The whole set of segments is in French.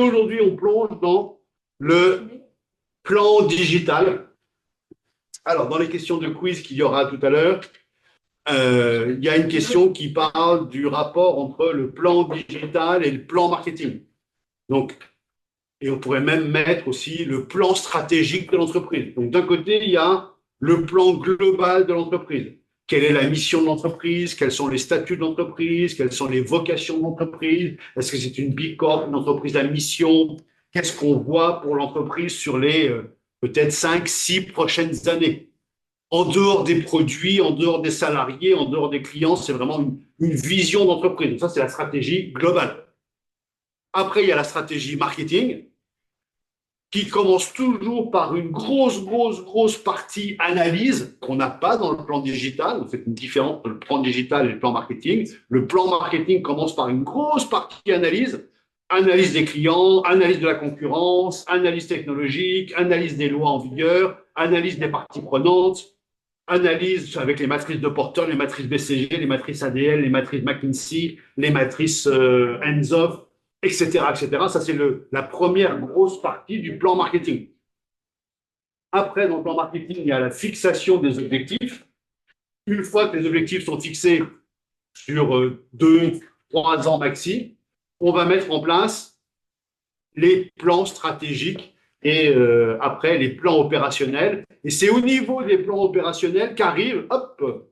Aujourd'hui, on plonge dans le plan digital. Alors, dans les questions de quiz qu'il y aura tout à l'heure, il y a une question qui parle du rapport entre le plan digital et le plan marketing. Donc, et on pourrait même mettre aussi le plan stratégique de l'entreprise. Donc, d'un côté, il y a le plan global de l'entreprise. Quelle est la mission de l'entreprise? Quels sont les statuts de l'entreprise? Quelles sont les vocations de l'entreprise? Est-ce que c'est une big corp, une entreprise à mission? Qu'est-ce qu'on voit pour l'entreprise sur les peut-être 5, 6 prochaines années? En dehors des produits, en dehors des salariés, en dehors des clients, c'est vraiment une vision d'entreprise. Donc ça, c'est la stratégie globale. Après, il y a la stratégie marketing qui commence toujours par une grosse partie analyse qu'on n'a pas dans le plan digital. C'est une différence entre le plan digital et le plan marketing. Le plan marketing commence par une grosse partie analyse. Analyse des clients, analyse de la concurrence, analyse technologique, analyse des lois en vigueur, analyse des parties prenantes, analyse avec les matrices de Porter, les matrices BCG, les matrices ADL, les matrices McKinsey, les matrices Hands-off, etc., etc. Ça, c'est la première grosse partie du plan marketing. Après, dans le plan marketing, il y a la fixation des objectifs. Une fois que les objectifs sont fixés sur 2, 3 ans maxi, on va mettre en place les plans stratégiques et après les plans opérationnels. Et c'est au niveau des plans opérationnels qu'arrive, hop,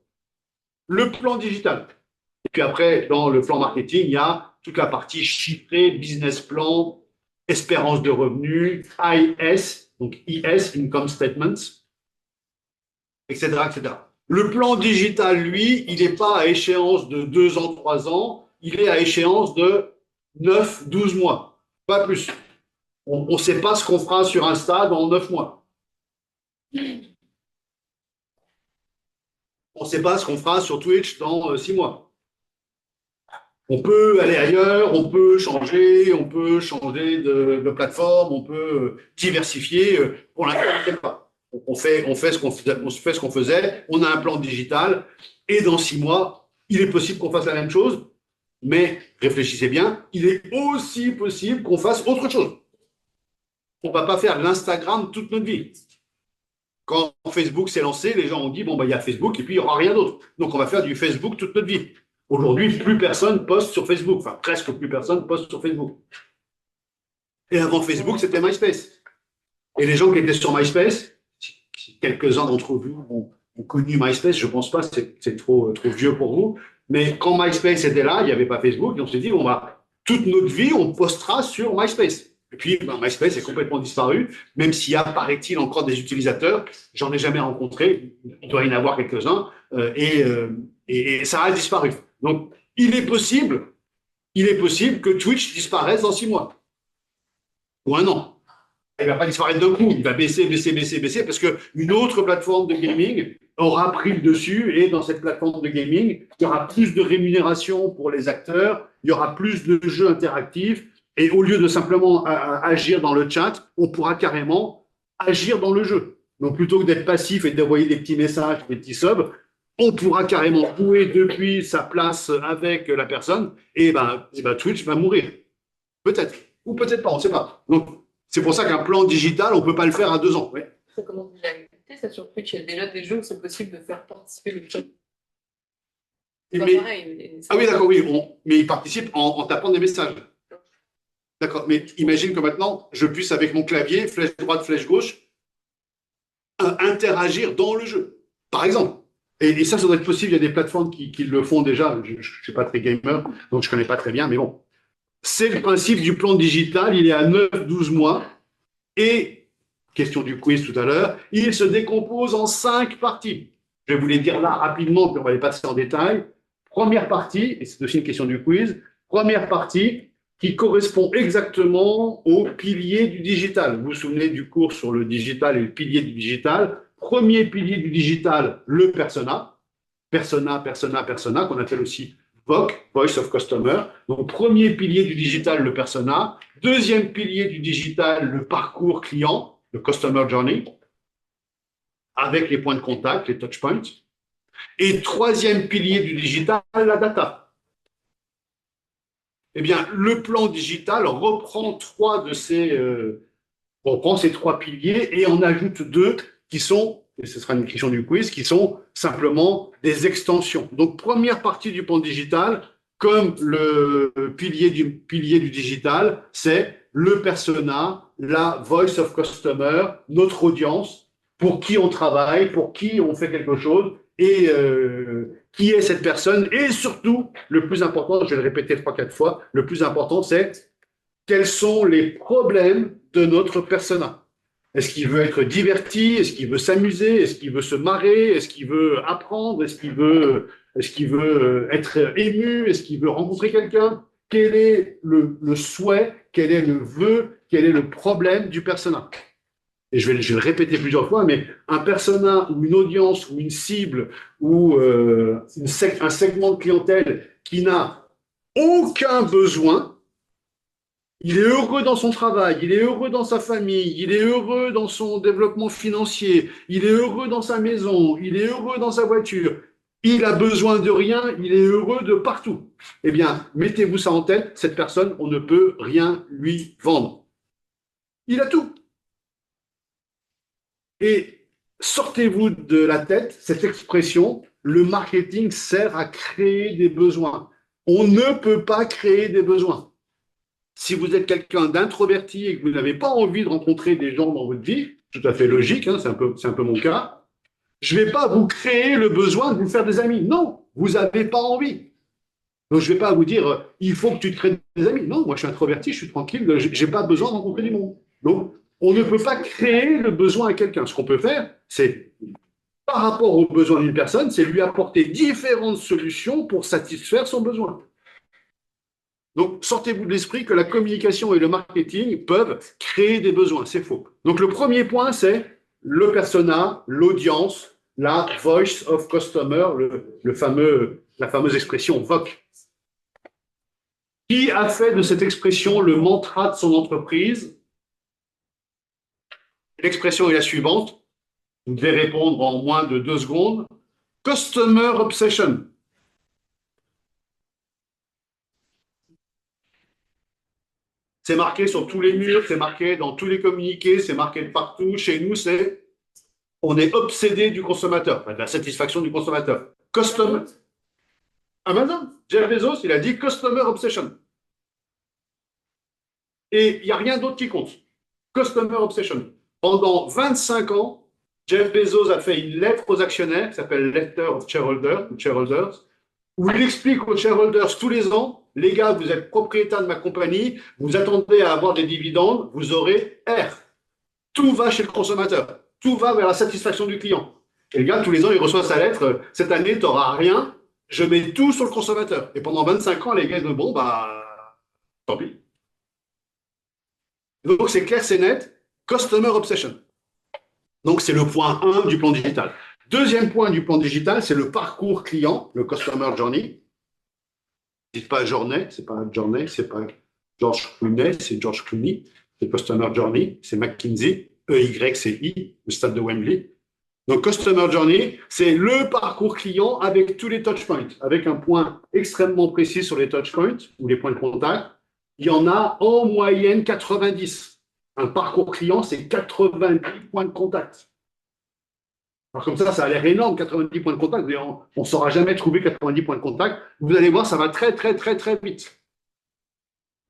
le plan digital. Et puis après, dans le plan marketing, il y a toute la partie chiffrée, business plan, espérance de revenus, IS, donc IS, Income Statements, etc., etc. Le plan digital, lui, il n'est pas à échéance de 2 ans, 3 ans, il est à échéance de 9, 12 mois, pas plus. On ne sait pas ce qu'on fera sur Insta dans 9 mois. On ne sait pas ce qu'on fera sur Twitch dans 6 mois. On peut aller ailleurs, on peut changer de plateforme, on peut diversifier. Pour l'instant, on ne sait pas. On fait ce qu'on faisait, on a un plan digital, et dans 6 mois, il est possible qu'on fasse la même chose, mais réfléchissez bien, il est aussi possible qu'on fasse autre chose. On ne va pas faire l'Instagram toute notre vie. Quand Facebook s'est lancé, les gens ont dit, bon, bah, il y a Facebook et puis il n'y aura rien d'autre. Donc, on va faire du Facebook toute notre vie. Aujourd'hui, plus personne poste sur Facebook. Enfin, presque plus personne poste sur Facebook. Et avant Facebook, c'était MySpace. Et les gens qui étaient sur MySpace, si quelques-uns d'entre vous ont connu MySpace, je ne pense pas, c'est trop vieux pour vous. Mais quand MySpace était là, il n'y avait pas Facebook. Et on s'est dit, toute notre vie, on postera sur MySpace. Et puis, MySpace est complètement disparu, même s'il y a, paraît-il, encore des utilisateurs. J'en ai jamais rencontré. Il doit y en avoir quelques-uns. Et ça a disparu. Donc, il est possible que Twitch disparaisse dans 6 mois. Ou 1 an. Il ne va pas disparaître d'un coup. Il va baisser, parce qu'une autre plateforme de gaming aura pris le dessus. Et dans cette plateforme de gaming, il y aura plus de rémunération pour les acteurs. Il y aura plus de jeux interactifs. Et au lieu de simplement agir dans le chat, on pourra carrément agir dans le jeu. Donc, plutôt que d'être passif et d'envoyer des petits messages, des petits subs, on pourra carrément jouer depuis sa place avec la personne. Et Twitch va mourir. Peut-être. Ou peut-être pas, on ne sait pas. Donc, c'est pour ça qu'un plan digital, on ne peut pas le faire à 2 ans. Ouais. Ça commence déjà à exister, ça sur Twitch. Il y a déjà des jeux où c'est possible de faire participer le chat. C'est pas pareil. Ah oui, d'accord, oui. Mais ils participent en tapant des messages. D'accord, mais imagine que maintenant, je puisse, avec mon clavier, flèche droite, flèche gauche, interagir dans le jeu, par exemple. Et ça doit être possible. Il y a des plateformes qui le font déjà. Je ne suis pas très gamer, donc je ne connais pas très bien, mais bon. C'est le principe du plan digital. Il est à 9-12 mois. Et, question du quiz tout à l'heure, il se décompose en 5 parties. Je vais vous les dire là rapidement, puis on va les passer en détail. Première partie, et c'est aussi une question du quiz, première partie qui correspond exactement au pilier du digital. Vous vous souvenez du cours sur le digital et le pilier du digital. Premier pilier du digital, le persona. Persona, qu'on appelle aussi VOC, Voice of Customer. Donc, premier pilier du digital, le persona. Deuxième pilier du digital, le parcours client, le Customer Journey, avec les points de contact, les touchpoints. Et troisième pilier du digital, la data. Eh bien, le plan digital reprend ces trois piliers et en ajoute deux qui sont, et ce sera une question du quiz, qui sont simplement des extensions. Donc, première partie du plan digital, comme le pilier du digital, c'est le persona, la voice of customer, notre audience, pour qui on travaille, pour qui on fait quelque chose, et qui est cette personne. Et surtout, le plus important, je vais le répéter 3-4 fois, le plus important, c'est quels sont les problèmes de notre persona. Est-ce qu'il veut être diverti? Est-ce qu'il veut s'amuser? Est-ce qu'il veut se marrer? Est-ce qu'il veut apprendre? Est-ce qu'il veut être ému? Est-ce qu'il veut rencontrer quelqu'un? Quel est le souhait? Quel est le vœu? Quel est le problème du persona? Et je vais le répéter plusieurs fois, mais un persona ou une audience ou une cible ou un segment de clientèle qui n'a aucun besoin, il est heureux dans son travail, il est heureux dans sa famille, il est heureux dans son développement financier, il est heureux dans sa maison, il est heureux dans sa voiture. Il a besoin de rien, il est heureux de partout. Eh bien, mettez-vous ça en tête, cette personne, on ne peut rien lui vendre. Il a tout. Et sortez-vous de la tête cette expression, le marketing sert à créer des besoins. On ne peut pas créer des besoins. Si vous êtes quelqu'un d'introverti et que vous n'avez pas envie de rencontrer des gens dans votre vie, tout à fait logique, hein, c'est un peu mon cas, je ne vais pas vous créer le besoin de vous faire des amis. Non, vous n'avez pas envie. Donc, je ne vais pas vous dire, il faut que tu te crées des amis. Non, moi, je suis introverti, je suis tranquille, je n'ai pas besoin de rencontrer du monde. Donc, on ne peut pas créer le besoin à quelqu'un. Ce qu'on peut faire, c'est, par rapport aux besoins d'une personne, c'est lui apporter différentes solutions pour satisfaire son besoin. Donc, sortez-vous de l'esprit que la communication et le marketing peuvent créer des besoins. C'est faux. Donc, le premier point, c'est le persona, l'audience, la voice of customer, la fameuse expression VOC. Qui a fait de cette expression le mantra de son entreprise? L'expression est la suivante. Vous devez répondre en moins de 2 secondes. Customer obsession. C'est marqué sur tous les murs, c'est marqué dans tous les communiqués, c'est marqué de partout. Chez nous, on est obsédé du consommateur, de la satisfaction du consommateur. Amazon, Jeff Bezos, il a dit customer obsession. Et il n'y a rien d'autre qui compte. Customer obsession. Pendant 25 ans, Jeff Bezos a fait une lettre aux actionnaires qui s'appelle Letter of Shareholders, où il explique aux shareholders tous les ans, les gars, vous êtes propriétaire de ma compagnie, vous attendez à avoir des dividendes, vous aurez R. Tout va chez le consommateur. Tout va vers la satisfaction du client. Et le gars, tous les ans, il reçoit sa lettre, cette année, tu n'auras rien, je mets tout sur le consommateur. Et pendant 25 ans, les gars disent, bon, tant pis. Donc, c'est clair, c'est net, customer obsession. Donc, c'est le point 1 du plan digital. Deuxième point du plan digital, c'est le parcours client, le customer journey. Dites pas journée, c'est pas journée, c'est pas George Clooney, c'est George Clooney. C'est customer journey, c'est McKinsey. EY, c'est I, le stade de Wembley. Donc, customer journey, c'est le parcours client avec tous les touchpoints, avec un point extrêmement précis sur les touchpoints ou les points de contact. Il y en a en moyenne 90. Un parcours client, c'est 90 points de contact. Alors comme ça a l'air énorme, 90 points de contact. On ne saura jamais trouver 90 points de contact. Vous allez voir, ça va très, très, très, très vite.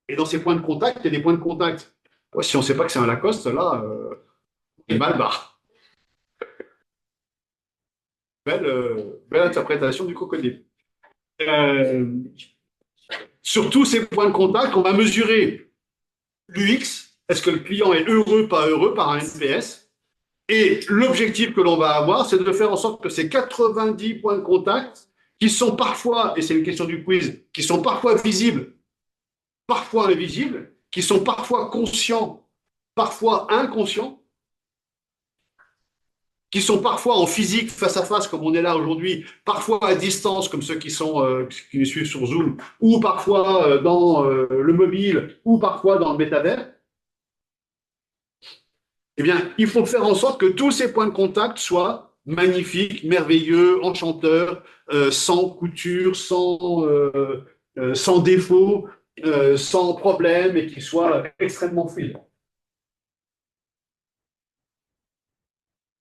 Et dans ces points de contact, il y a des points de contact. Si on ne sait pas que c'est un Lacoste, là, on est mal barre. Belle interprétation du crocodile. Sur tous ces points de contact, on va mesurer l'UX. Est-ce que le client est heureux, pas heureux, par un NPS? Et l'objectif que l'on va avoir, c'est de faire en sorte que ces 90 points de contact, qui sont parfois, et c'est une question du quiz, qui sont parfois visibles, parfois invisibles, qui sont parfois conscients, parfois inconscients, qui sont parfois en physique, face à face, comme on est là aujourd'hui, parfois à distance, comme ceux qui nous suivent sur Zoom, ou parfois dans le mobile, ou parfois dans le métavers. Eh bien, il faut faire en sorte que tous ces points de contact soient magnifiques, merveilleux, enchanteurs, sans couture, sans défaut, sans problème et qui soit extrêmement fluide.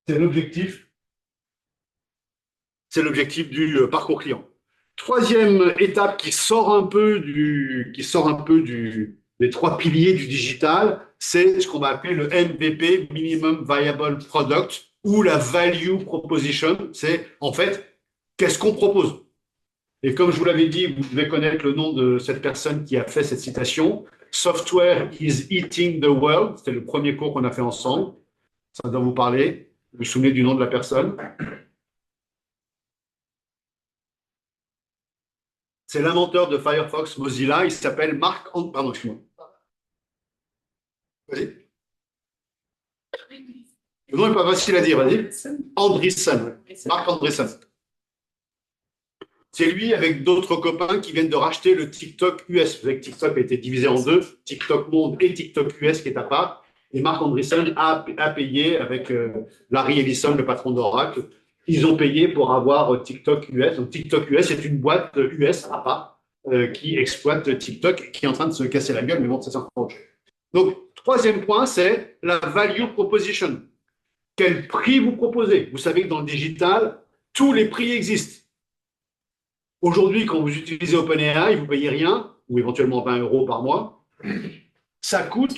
C'est l'objectif, c'est l'objectif du parcours client. Troisième étape des trois piliers du digital, c'est ce qu'on va appeler le MVP, Minimum Viable Product, ou la Value Proposition. C'est en fait, qu'est-ce qu'on propose? Et comme je vous l'avais dit, vous devez connaître le nom de cette personne qui a fait cette citation. Software is eating the world. C'était le premier cours qu'on a fait ensemble. Ça doit vous parler. Vous vous souvenez du nom de la personne? C'est l'inventeur de Firefox Mozilla. Il s'appelle Pardon, excuse-moi. Vas-y. Le nom n'est pas facile à dire, vas-y. Andreessen. Marc Andreessen. C'est lui avec d'autres copains qui viennent de racheter le TikTok US. Vous savez que TikTok a été divisé en deux, TikTok Monde et TikTok US qui est à part. Et Marc Andreessen a payé avec Larry Ellison, le patron d'Oracle. Ils ont payé pour avoir TikTok US. Donc TikTok US est une boîte US à part qui exploite TikTok, qui est en train de se casser la gueule, mais bon, ça c'est un projet. Donc, troisième point, c'est la value proposition. Quel prix vous proposez? Vous savez que dans le digital, tous les prix existent. Aujourd'hui, quand vous utilisez OpenAI, vous ne payez rien, ou éventuellement 20 euros par mois. Ça coûte,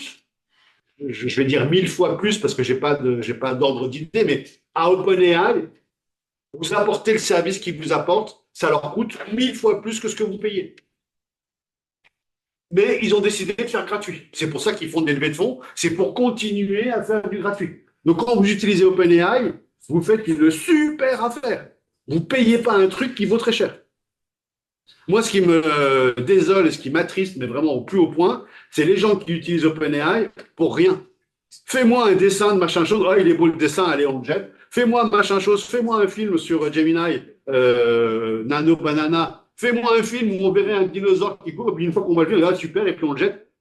je vais dire 1000 fois plus parce que je n'ai pas d'ordre d'idée, mais à OpenAI, vous apportez le service qu'ils vous apportent, ça leur coûte 1000 fois plus que ce que vous payez. Mais ils ont décidé de faire gratuit. C'est pour ça qu'ils font des levées de fonds, c'est pour continuer à faire du gratuit. Donc quand vous utilisez OpenAI, vous faites une super affaire. Vous ne payez pas un truc qui vaut très cher. Moi, ce qui me désole et ce qui m'attriste, mais vraiment au plus haut point, c'est les gens qui utilisent OpenAI pour rien. Fais-moi un dessin de machin chose. Oh, il est beau le dessin, allez, on le jette. Fais-moi machin chose. Fais-moi un film sur Gemini, Nano Banana. Fais-moi un film où on verrait un dinosaure qui court, et puis une fois qu'on va le voir, là, super, et puis on le jette.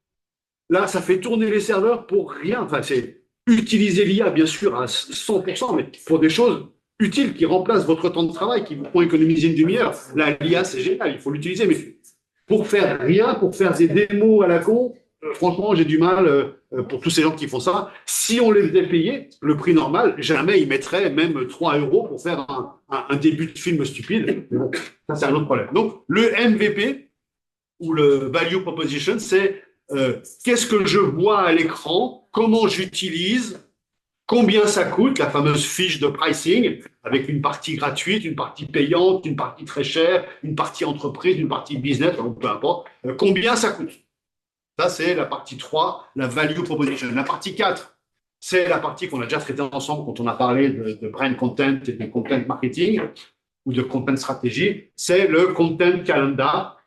Là, ça fait tourner les serveurs pour rien. Enfin, c'est utiliser l'IA, bien sûr, à 100%, mais pour des choses utiles qui remplacent votre temps de travail, qui vous font économiser une demi-heure. Là, l'IA, c'est génial, il faut l'utiliser, mais pour faire rien, pour faire des démos à la con, franchement, j'ai du mal pour tous ces gens qui font ça. Si on les faisait payer le prix normal, jamais ils mettraient même 3 euros pour faire un début de film stupide. Mais bon, ça, c'est un autre problème. Donc, le MVP, ou le Value Proposition, c'est qu'est-ce que je vois à l'écran, comment j'utilise, combien ça coûte, la fameuse fiche de pricing, avec une partie gratuite, une partie payante, une partie très chère, une partie entreprise, une partie business, peu importe, combien ça coûte. Ça, c'est la partie 3, la value proposition. La partie 4, c'est la partie qu'on a déjà traitée ensemble quand on a parlé de brand content et de content marketing ou de content stratégie. C'est le content calendar.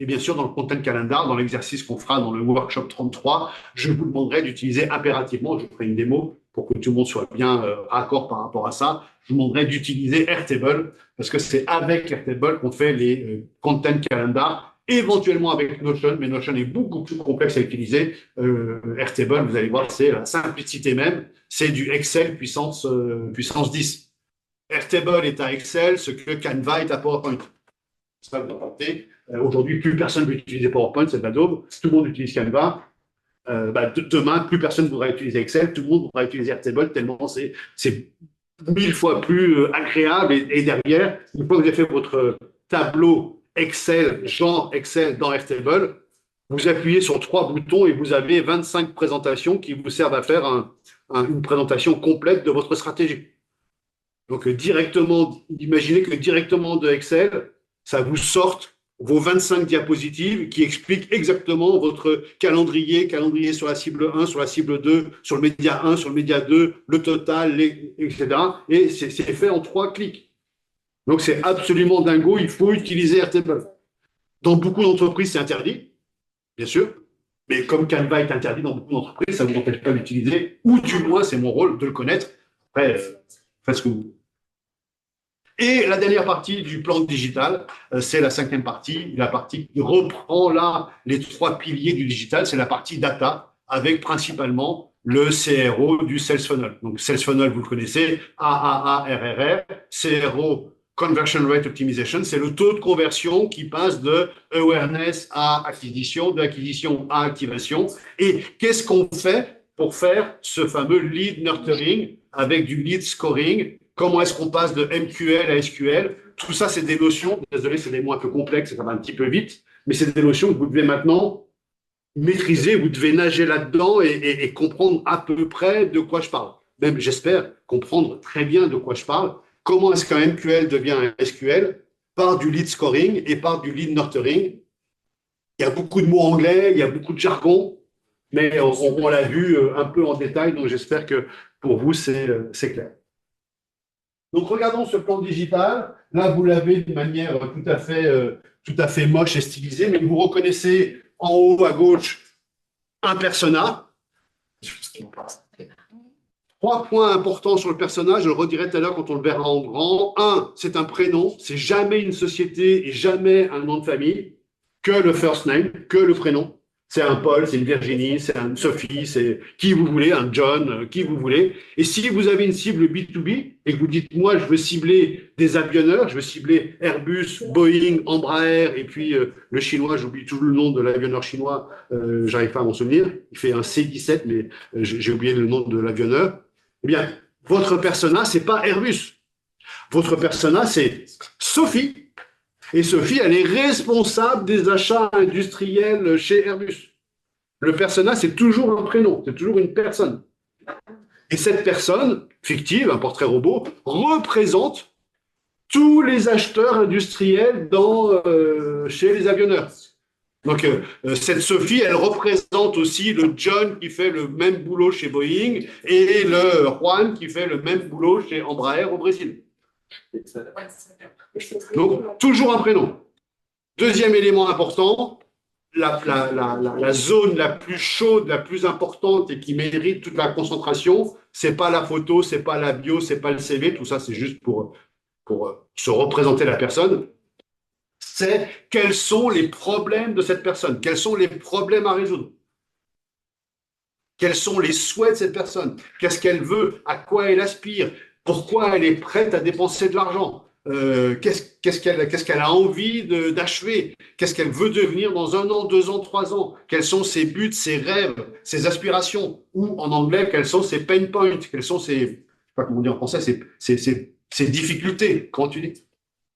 Et bien sûr, dans le content calendar, dans l'exercice qu'on fera dans le workshop 33, je vous demanderai d'utiliser impérativement, je ferai une démo pour que tout le monde soit bien raccord par rapport à ça, je vous demanderai d'utiliser Airtable parce que c'est avec Airtable qu'on fait les content calendar, éventuellement avec Notion, mais Notion est beaucoup plus complexe à utiliser. Airtable, vous allez voir, c'est la simplicité même, c'est du Excel puissance 10. Airtable est à Excel, ce que Canva est à PowerPoint. C'est ça que vous entendez. Aujourd'hui, plus personne ne veut utiliser PowerPoint, c'est de la daube. Tout le monde utilise Canva. Demain, plus personne ne voudra utiliser Excel, tout le monde voudra utiliser Airtable, tellement c'est 1000 fois plus agréable. Et derrière, une fois que vous avez fait votre tableau Excel, genre Excel dans Airtable, vous appuyez sur 3 boutons et vous avez 25 présentations qui vous servent à faire une présentation complète de votre stratégie. Donc, directement, imaginez que directement de Excel, ça vous sorte vos 25 diapositives qui expliquent exactement votre calendrier sur la cible 1, sur la cible 2, sur le média 1, sur le média 2, le total, etc. Et c'est fait en 3 clics. Donc, c'est absolument dingo. Il faut utiliser Airtable. Dans beaucoup d'entreprises, c'est interdit, bien sûr. Mais comme Canva est interdit dans beaucoup d'entreprises, ça ne vous empêche pas d'utiliser, ou du moins, c'est mon rôle de le connaître. Après, faites ce que vous. Et la dernière partie du plan digital, c'est la 5e partie, la partie qui reprend là les 3 piliers du digital, c'est la partie data, avec principalement le CRO du Sales Funnel. Donc, Sales Funnel, vous le connaissez, AAARRR, CRO, conversion rate optimization, c'est le taux de conversion qui passe de awareness à acquisition, de acquisition à activation. Et qu'est-ce qu'on fait pour faire ce fameux lead nurturing avec du lead scoring? Comment est-ce qu'on passe de MQL à SQL? Tout ça, c'est des notions, désolé, c'est des mots un peu complexes, ça va un petit peu vite, mais c'est des notions que vous devez maintenant maîtriser, vous devez nager là-dedans et comprendre à peu près de quoi je parle. Même, j'espère, comprendre très bien de quoi je parle. Comment est-ce qu'un MQL devient un SQL? Par du lead scoring et par du lead nurturing. Il y a beaucoup de mots anglais, il y a beaucoup de jargon, mais on l'a vu un peu en détail, donc j'espère que pour vous, c'est clair. Donc, regardons ce plan digital. Là, vous l'avez de manière tout à fait moche et stylisée, mais vous reconnaissez en haut à gauche un persona. Trois points importants sur le personnage, je le redirai tout à l'heure quand on le verra en grand. Un, c'est un prénom, c'est jamais une société et jamais un nom de famille, que le first name, que le prénom. C'est un Paul, c'est une Virginie, c'est une Sophie, c'est qui vous voulez, un John, qui vous voulez. Et si vous avez une cible B2B et que vous dites, moi, je veux cibler des avionneurs, je veux cibler Airbus, Boeing, Embraer, et puis le chinois, j'oublie toujours le nom de l'avionneur chinois, j'arrive pas à m'en souvenir. Il fait un C-17, mais j'ai oublié le nom de l'avionneur. Eh bien, votre persona, c'est pas Airbus. Votre persona, c'est Sophie. Et Sophie, elle est responsable des achats industriels chez Airbus. Le persona, c'est toujours un prénom, c'est toujours une personne. Et cette personne, fictive, un portrait robot, représente tous les acheteurs industriels chez les avionneurs. Donc, cette Sophie, elle représente aussi le John qui fait le même boulot chez Boeing et le Juan qui fait le même boulot chez Embraer au Brésil. Donc, toujours un prénom. Deuxième élément important, la zone la plus chaude, la plus importante et qui mérite toute la concentration, c'est pas la photo, c'est pas la bio, c'est pas le CV, tout ça c'est juste pour se représenter la personne. C'est quels sont les problèmes de cette personne, quels sont les problèmes à résoudre, quels sont les souhaits de cette personne, qu'est-ce qu'elle veut, à quoi elle aspire, pourquoi elle est prête à dépenser de l'argent. Qu'est-ce qu'elle a envie d'achever? Qu'est-ce qu'elle veut devenir dans 1 an, 2 ans, 3 ans? Quels sont ses buts, ses rêves, ses aspirations? Ou en anglais, quels sont ses pain points? Quels sont ses, je sais pas comment dire en français, ses difficultés? Comment tu dis?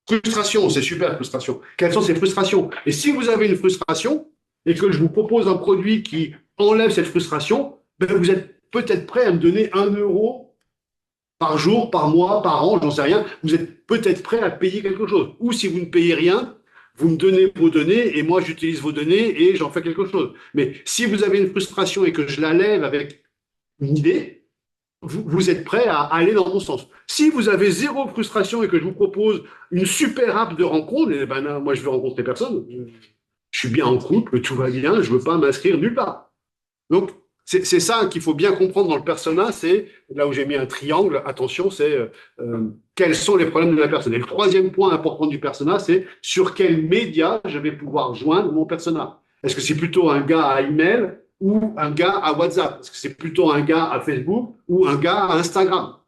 Frustration, c'est super, frustration. Quelles sont ses frustrations? Et si vous avez une frustration et que je vous propose un produit qui enlève cette frustration, ben vous êtes peut-être prêt à me donner 1 € par jour, par mois, par an, j'en sais rien, vous êtes peut-être prêt à payer quelque chose. Ou si vous ne payez rien, vous me donnez vos données et moi j'utilise vos données et j'en fais quelque chose. Mais si vous avez une frustration et que je la lève avec une idée, vous êtes prêt à aller dans mon sens. Si vous avez zéro frustration et que je vous propose une super app de rencontre, eh ben là, moi je veux rencontrer personne. Je suis bien en couple, tout va bien, je ne veux pas m'inscrire nulle part. Donc, c'est ça qu'il faut bien comprendre dans le persona, c'est là où j'ai mis un triangle, attention, c'est quels sont les problèmes de la personne. Et le troisième point important du persona, c'est sur quel média je vais pouvoir joindre mon persona. Est-ce que c'est plutôt un gars à email ou un gars à WhatsApp? Est-ce que c'est plutôt un gars à Facebook ou un gars à Instagram?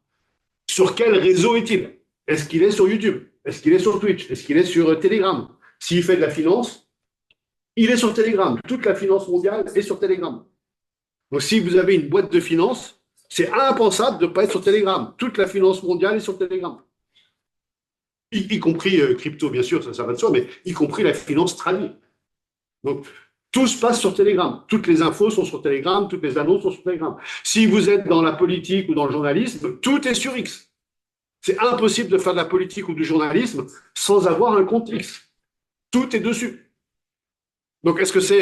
Sur quel réseau est-il? Est-ce qu'il est sur YouTube? Est-ce qu'il est sur Twitch? Est-ce qu'il est sur Telegram? S'il fait de la finance, il est sur Telegram. Toute la finance mondiale est sur Telegram. Donc, si vous avez une boîte de finance, c'est impensable de ne pas être sur Telegram. Toute la finance mondiale est sur Telegram. Y compris crypto, bien sûr, ça va de soi, mais y compris la finance tradie. Donc, tout se passe sur Telegram. Toutes les infos sont sur Telegram, toutes les annonces sont sur Telegram. Si vous êtes dans la politique ou dans le journalisme, tout est sur X. C'est impossible de faire de la politique ou du journalisme sans avoir un compte X. Tout est dessus. Donc, est-ce que c'est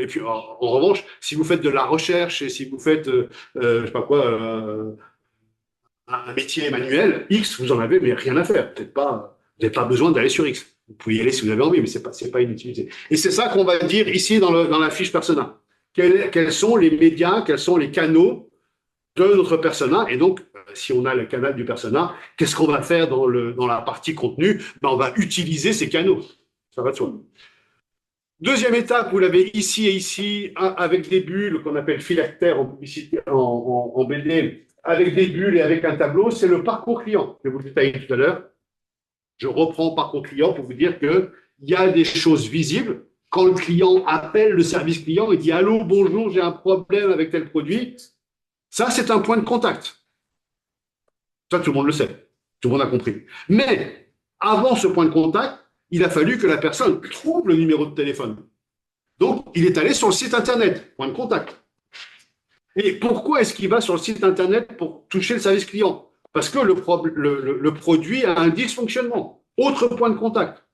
et puis en revanche, si vous faites de la recherche et si vous faites, je sais pas quoi, un métier manuel, X, vous en avez, mais rien à faire. Peut-être pas, vous n'avez pas besoin d'aller sur X. Vous pouvez y aller si vous avez envie, mais c'est pas une utilité. Et c'est ça qu'on va dire ici dans la fiche persona. Quels sont les médias, quels sont les canaux de notre persona? Et donc, si on a le canal du persona, qu'est-ce qu'on va faire dans la partie contenu? Ben, on va utiliser ces canaux. Ça va de soi. Deuxième étape, vous l'avez ici et ici, avec des bulles qu'on appelle phylactères en publicité, en BD, avec des bulles et avec un tableau, c'est le parcours client que vous détaillez tout à l'heure. Je reprends parcours client pour vous dire qu'il y a des choses visibles. Quand le client appelle le service client et dit allô, bonjour, j'ai un problème avec tel produit, ça, c'est un point de contact. Ça, tout le monde le sait. Tout le monde a compris. Mais avant ce point de contact, il a fallu que la personne trouve le numéro de téléphone. Donc, il est allé sur le site Internet, point de contact. Et pourquoi est-ce qu'il va sur le site Internet pour toucher le service client? Parce que le produit a un dysfonctionnement. Autre point de contact.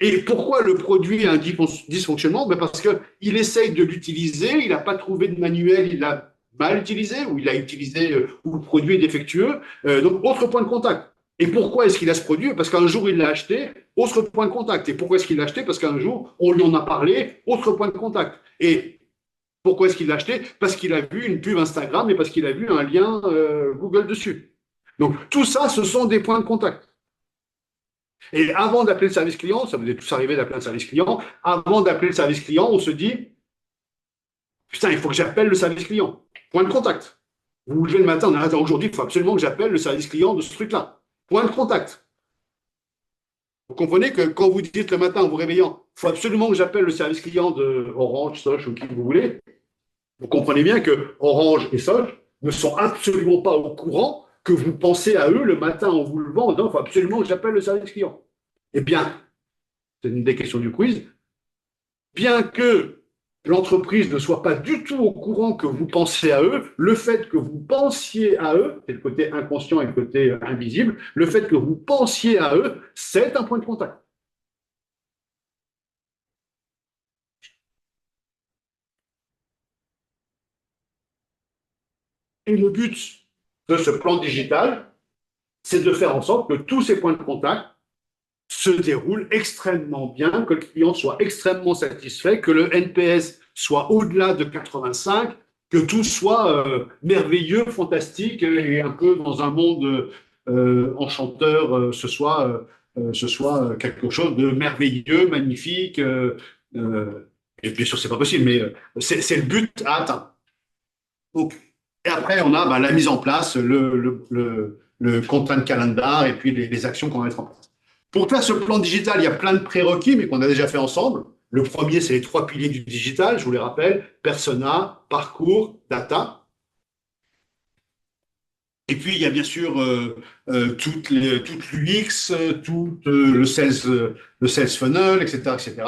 Et pourquoi le produit a un dysfonctionnement? Ben parce qu'il essaye de l'utiliser, il n'a pas trouvé de manuel, il l'a mal utilisé, ou il a utilisé, ou le produit est défectueux. Donc, autre point de contact. Et pourquoi est-ce qu'il a ce produit? Parce qu'un jour, il l'a acheté, autre point de contact. Et pourquoi est-ce qu'il l'a acheté? Parce qu'un jour, on lui en a parlé, autre point de contact. Et pourquoi est-ce qu'il l'a acheté? Parce qu'il a vu une pub Instagram et parce qu'il a vu un lien Google dessus. Donc, tout ça, ce sont des points de contact. Et avant d'appeler le service client, ça vous est tous arrivé d'appeler un service client, avant d'appeler le service client, on se dit, putain, il faut que j'appelle le service client. Point de contact. Vous vous levez le matin, on dit, aujourd'hui, il faut absolument que j'appelle le service client de ce truc-là. Point de contact. Vous comprenez que quand vous dites le matin en vous réveillant, il faut absolument que j'appelle le service client de Orange, Soch ou qui vous voulez, vous comprenez bien que Orange et Soch ne sont absolument pas au courant que vous pensez à eux le matin en vous levant en disant, il faut absolument que j'appelle le service client. Eh bien, c'est une des questions du quiz, bien que l'entreprise ne soit pas du tout au courant que vous pensez à eux, le fait que vous pensiez à eux, c'est le côté inconscient et le côté invisible, le fait que vous pensiez à eux, c'est un point de contact. Et le but de ce plan digital, c'est de faire en sorte que tous ces points de contact se déroulent extrêmement bien, que le client soit extrêmement satisfait, que le NPS soit au-delà de 85, que tout soit merveilleux, fantastique et un peu dans un monde enchanteur, ce soit quelque chose de merveilleux, magnifique. Et bien sûr, c'est pas possible, mais c'est le but à atteindre. Donc, et après, on a la mise en place, le content calendar et puis les actions qu'on va mettre en place. Pour faire ce plan digital, il y a plein de prérequis, mais qu'on a déjà fait ensemble. Le premier, c'est les trois piliers du digital, je vous les rappelle, persona, parcours, data. Et puis, il y a bien sûr toute l'UX, tout le sales funnel, etc., etc.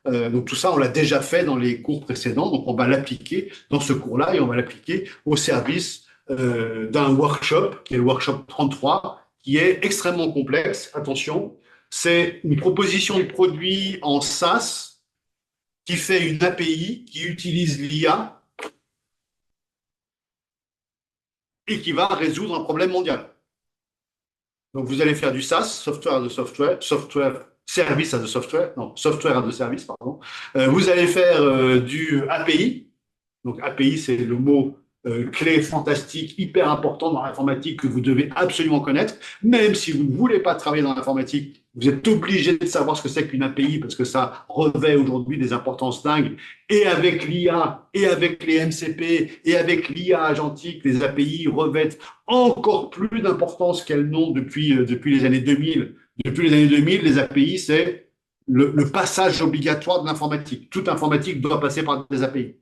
Donc tout ça, on l'a déjà fait dans les cours précédents, donc on va l'appliquer dans ce cours-là et on va l'appliquer au service d'un workshop, qui est le workshop 33, qui est extrêmement complexe. Attention, c'est une proposition de produit en SaaS qui fait une API, qui utilise l'IA et qui va résoudre un problème mondial. Donc vous allez faire du SaaS, software as a software, software service as a software, non, software as a service, pardon. Vous allez faire du API. Donc API, c'est le mot clé fantastique, hyper important dans l'informatique que vous devez absolument connaître. Même si vous ne voulez pas travailler dans l'informatique, vous êtes obligé de savoir ce que c'est qu'une API parce que ça revêt aujourd'hui des importances dingues. Et avec l'IA, et avec les MCP, et avec l'IA agentique, les API revêtent encore plus d'importance qu'elles n'ont depuis les années 2000. Depuis les années 2000, les API, c'est le passage obligatoire de l'informatique. Toute informatique doit passer par des API.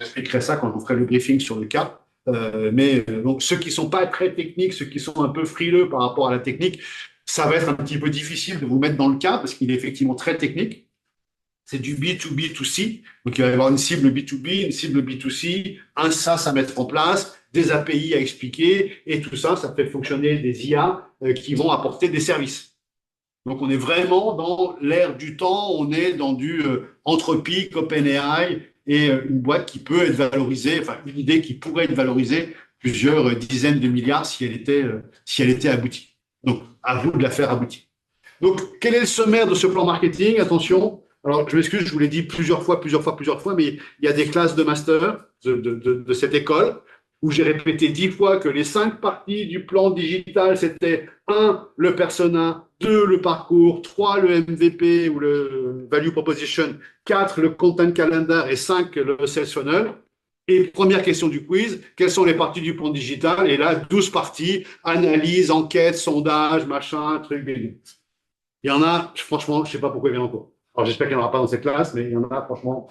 J'expliquerai ça quand je vous ferai le briefing sur le cas. Donc, ceux qui ne sont pas très techniques, ceux qui sont un peu frileux par rapport à la technique, ça va être un petit peu difficile de vous mettre dans le cas parce qu'il est effectivement très technique. C'est du B2B2C. Donc, il va y avoir une cible B2B, une cible B2C, un SaaS à mettre en place, des API à expliquer et tout ça, ça fait fonctionner des IA qui vont apporter des services. Donc, on est vraiment dans l'ère du temps, on est dans du Anthropic, OpenAI et une boîte qui peut être valorisée, enfin une idée qui pourrait être valorisée plusieurs dizaines de milliards si elle était aboutie. Donc, à vous de la faire aboutir. Donc, quel est le sommaire de ce plan marketing? Attention, alors je m'excuse, je vous l'ai dit plusieurs fois, mais il y a des classes de master de cette école où j'ai répété 10 fois que les 5 parties du plan digital, c'était 1, le persona, 2, le parcours, 3, le MVP ou le value proposition, 4, le content calendar et 5, le sales funnel. Et première question du quiz, quelles sont les parties du plan digital? Et là, 12 parties, analyse, enquête, sondage, machin, truc, bidule. Il y en a, franchement, je ne sais pas pourquoi il y en a encore. Alors, j'espère qu'il n'y en aura pas dans cette classe, mais il y en a, franchement,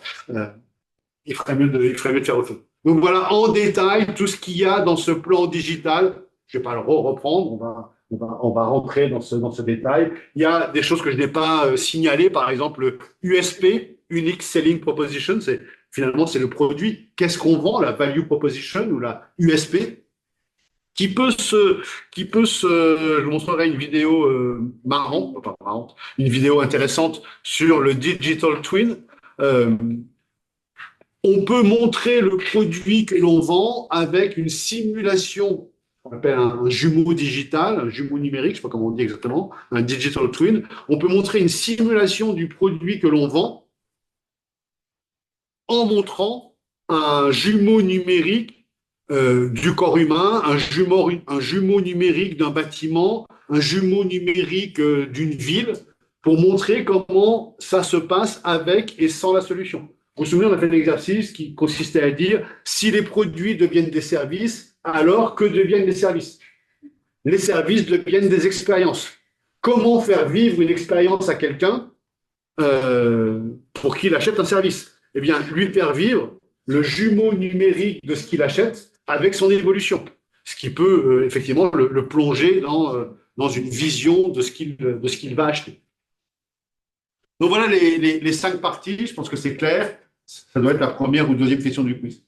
il ferait mieux il ferait mieux de faire autre chose. Donc voilà, en détail, tout ce qu'il y a dans ce plan digital. Je ne vais pas le reprendre, on va rentrer dans ce détail. Il y a des choses que je n'ai pas signalées, par exemple, le USP, Unique Selling Proposition, finalement, c'est le produit. Qu'est-ce qu'on vend, la Value Proposition ou la USP, je vous montrerai une vidéo marrante, enfin marrante, une vidéo intéressante sur le Digital Twin. Euh, on peut montrer le produit que l'on vend avec une simulation, on appelle un jumeau digital, un jumeau numérique, je ne sais pas comment on dit exactement, un digital twin. On peut montrer une simulation du produit que l'on vend en montrant un jumeau numérique du corps humain, un jumeau numérique d'un bâtiment, un jumeau numérique d'une ville, pour montrer comment ça se passe avec et sans la solution. Vous vous souvenez, on a fait un exercice qui consistait à dire si les produits deviennent des services, alors que deviennent les services? Les services deviennent des expériences. Comment faire vivre une expérience à quelqu'un pour qu'il achète un service? Eh bien, lui faire vivre le jumeau numérique de ce qu'il achète avec son évolution, ce qui peut effectivement le plonger dans une vision de ce qu'il va acheter. Donc voilà les 5 parties, je pense que c'est clair. Ça doit être la première ou deuxième question du quiz.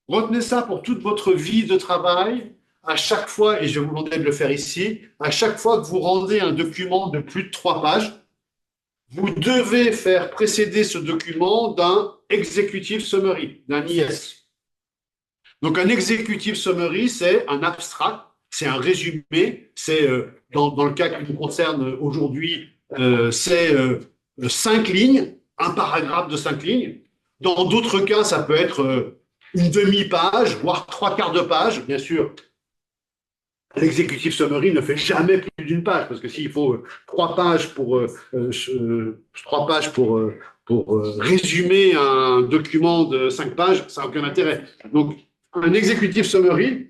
Retenez ça pour toute votre vie de travail. À chaque fois, et je vais vous demander de le faire ici, à chaque fois que vous rendez un document de plus de 3 pages, vous devez faire précéder ce document d'un executive summary, d'un IS. Donc un executive summary, c'est un abstract, c'est un résumé, c'est dans le cas qui nous concerne aujourd'hui, c'est 5 lignes, un paragraphe de 5 lignes. Dans d'autres cas, ça peut être une demi-page, voire 3/4 de page, bien sûr. L'executive summary ne fait jamais plus d'une page, parce que s'il faut 3 pages pour résumer un document de 5 pages, ça n'a aucun intérêt. Donc, un executive summary,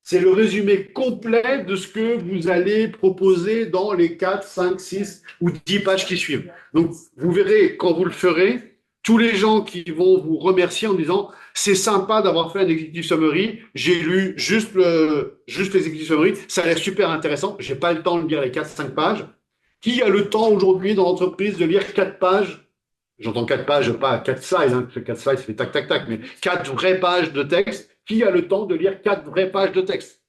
c'est le résumé complet de ce que vous allez proposer dans les 4, 5, 6 ou 10 pages qui suivent. Donc, vous verrez, quand vous le ferez, tous les gens qui vont vous remercier en disant « C'est sympa d'avoir fait un executive summary, j'ai lu juste l'executive summary, ça a l'air super intéressant, j'ai pas le temps de lire les 4-5 pages. Qui a le temps aujourd'hui dans l'entreprise de lire 4 pages ?» J'entends 4 pages, pas 4 slides, hein, parce que 4 slides, ça fait tac, tac, tac, mais 4 vraies pages de texte. Qui a le temps de lire 4 vraies pages de texte?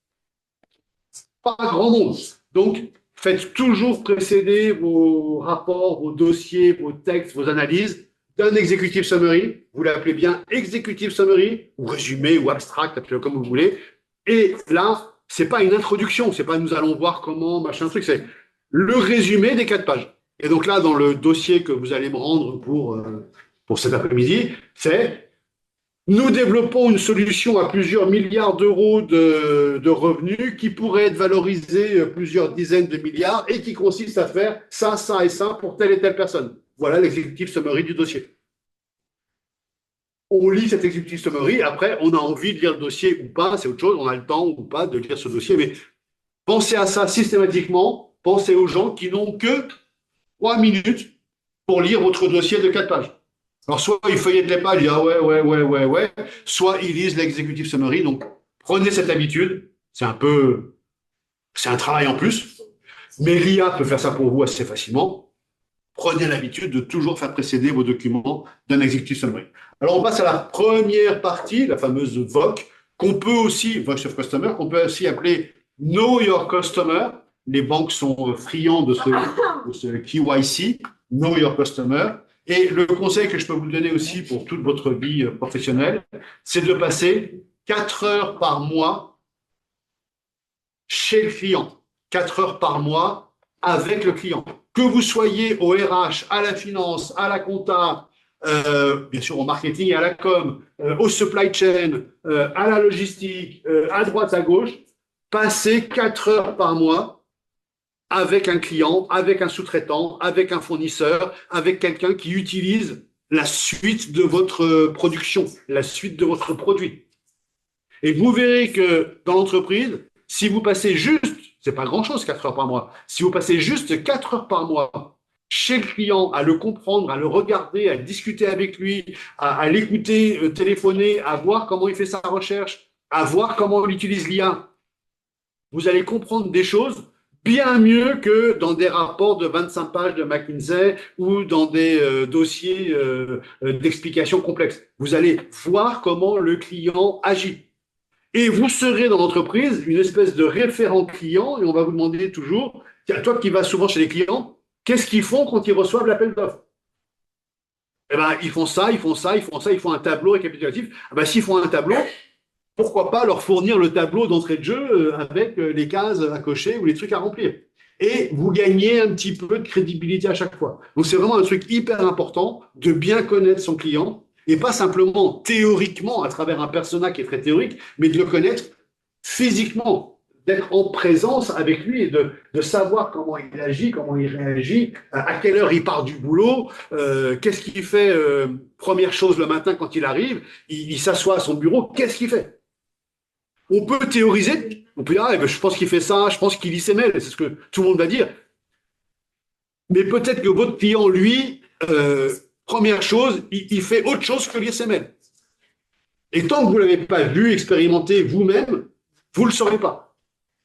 Pas grand monde. Donc, faites toujours précéder vos rapports, vos dossiers, vos textes, vos analyses d'un executive summary. Vous l'appelez bien executive summary, ou résumé, ou abstract, appelez-le comme vous voulez. Et là, c'est pas une introduction, c'est pas nous allons voir comment, machin truc, c'est le résumé des 4 pages. Et donc là, dans le dossier que vous allez me rendre pour cet après-midi, c'est nous développons une solution à plusieurs milliards d'euros de revenus qui pourrait être valorisée plusieurs dizaines de milliards et qui consiste à faire ça, ça et ça pour telle et telle personne. Voilà l'executive summary du dossier. On lit cet executive summary, après on a envie de lire le dossier ou pas, c'est autre chose, on a le temps ou pas de lire ce dossier, mais pensez à ça systématiquement, pensez aux gens qui n'ont que 3 minutes pour lire votre dossier de 4 pages. Alors, soit ils feuillettent les pages, ils disent ah ouais, soit ils lisent l'executive summary. Donc, prenez cette habitude. C'est un travail en plus, mais l'IA peut faire ça pour vous assez facilement. Prenez l'habitude de toujours faire précéder vos documents d'un executive summary. Alors, on passe à la première partie, la fameuse VOC, Voice of Customer, qu'on peut aussi appeler Know Your Customer. Les banques sont friands de ce KYC, Know Your Customer. Et le conseil que je peux vous donner aussi pour toute votre vie professionnelle, c'est de passer 4 heures par mois chez le client, 4 heures par mois avec le client. Que vous soyez au RH, à la finance, à la compta, bien sûr au marketing et à la com, au supply chain, à la logistique, à droite, à gauche, passez 4 heures par mois avec un client, avec un sous-traitant, avec un fournisseur, avec quelqu'un qui utilise la suite de votre production, la suite de votre produit. Et vous verrez que dans l'entreprise, si vous passez juste c'est pas grand-chose, 4 heures par mois. Si vous passez juste 4 heures par mois chez le client, à le comprendre, à le regarder, à discuter avec lui, à l'écouter, téléphoner, à voir comment il fait sa recherche, à voir comment il utilise l'IA, vous allez comprendre des choses bien mieux que dans des rapports de 25 pages de McKinsey ou dans des dossiers d'explications complexes. Vous allez voir comment le client agit. Et vous serez dans l'entreprise une espèce de référent client et on va vous demander toujours, tiens, toi qui vas souvent chez les clients, qu'est-ce qu'ils font quand ils reçoivent l'appel d'offres? Eh ben, ils font ça, ils font ça, ils font ça, ils font un tableau récapitulatif. Eh ben, s'ils font un tableau, pourquoi pas leur fournir le tableau d'entrée de jeu avec les cases à cocher ou les trucs à remplir. Et vous gagnez un petit peu de crédibilité à chaque fois. Donc c'est vraiment un truc hyper important de bien connaître son client et pas simplement théoriquement à travers un persona qui est très théorique, mais de le connaître physiquement, d'être en présence avec lui et de savoir comment il agit, comment il réagit, à quelle heure il part du boulot, qu'est-ce qu'il fait, première chose le matin quand il arrive, il s'assoit à son bureau, qu'est-ce qu'il fait? On peut théoriser, on peut dire, ah, je pense qu'il fait ça, je pense qu'il lit ses mails, c'est ce que tout le monde va dire. Mais peut-être que votre client, lui, première chose, il fait autre chose que lire ses mails. Et tant que vous ne l'avez pas vu, expérimenté vous-même, vous ne le saurez pas.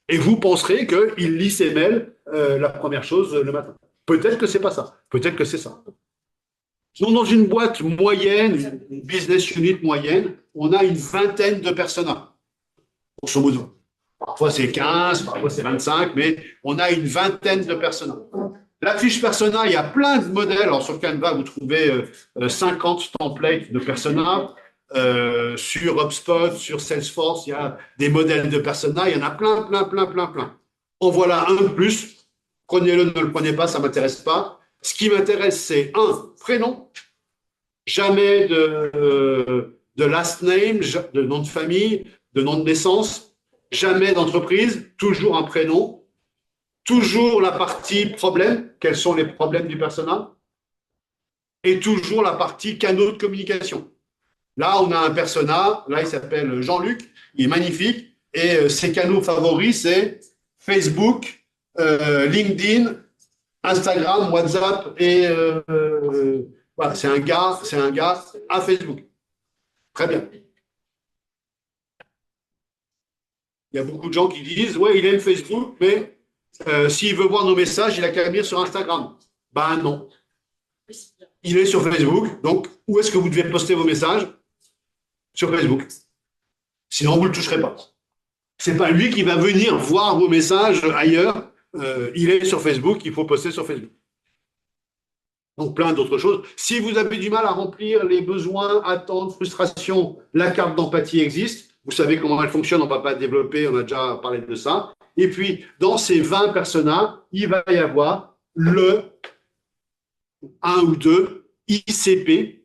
Et vous penserez qu'il lit ses mails la première chose le matin. Peut-être que c'est pas ça. Peut-être que c'est ça. Donc, dans une boîte moyenne, une business unit moyenne, on a une vingtaine de personas. Grosso modo. Parfois c'est 15, parfois c'est 25, mais on a une vingtaine de personas. La fiche persona, il y a plein de modèles. Alors sur Canva, vous trouvez 50 templates de persona. Sur HubSpot, sur Salesforce, il y a des modèles de persona. Il y en a plein, plein, plein, plein, plein. En voilà un de plus. Prenez-le, ne le prenez pas, ça ne m'intéresse pas. Ce qui m'intéresse, c'est un prénom. Jamais de last name, de nom de famille, de nom de naissance, jamais d'entreprise, toujours un prénom, toujours la partie problème, quels sont les problèmes du personnel, et toujours la partie canaux de communication. Là, on a un persona, là, il s'appelle Jean-Luc, il est magnifique, et ses canaux favoris, c'est Facebook, LinkedIn, Instagram, WhatsApp, et voilà, c'est un gars à Facebook. Très bien. Il y a beaucoup de gens qui disent, ouais, il aime Facebook, mais s'il veut voir nos messages, il a qu'à venir sur Instagram. Ben non. Il est sur Facebook, donc où est-ce que vous devez poster vos messages? Sur Facebook. Sinon, vous ne le toucherez pas. Ce n'est pas lui qui va venir voir vos messages ailleurs. Il est sur Facebook, il faut poster sur Facebook. Donc, plein d'autres choses. Si vous avez du mal à remplir les besoins, attentes, frustrations, la carte d'empathie existe. Vous savez comment elle fonctionne, on ne va pas développer, on a déjà parlé de ça. Et puis, dans ces 20 personas, il va y avoir le 1 ou 2 ICP,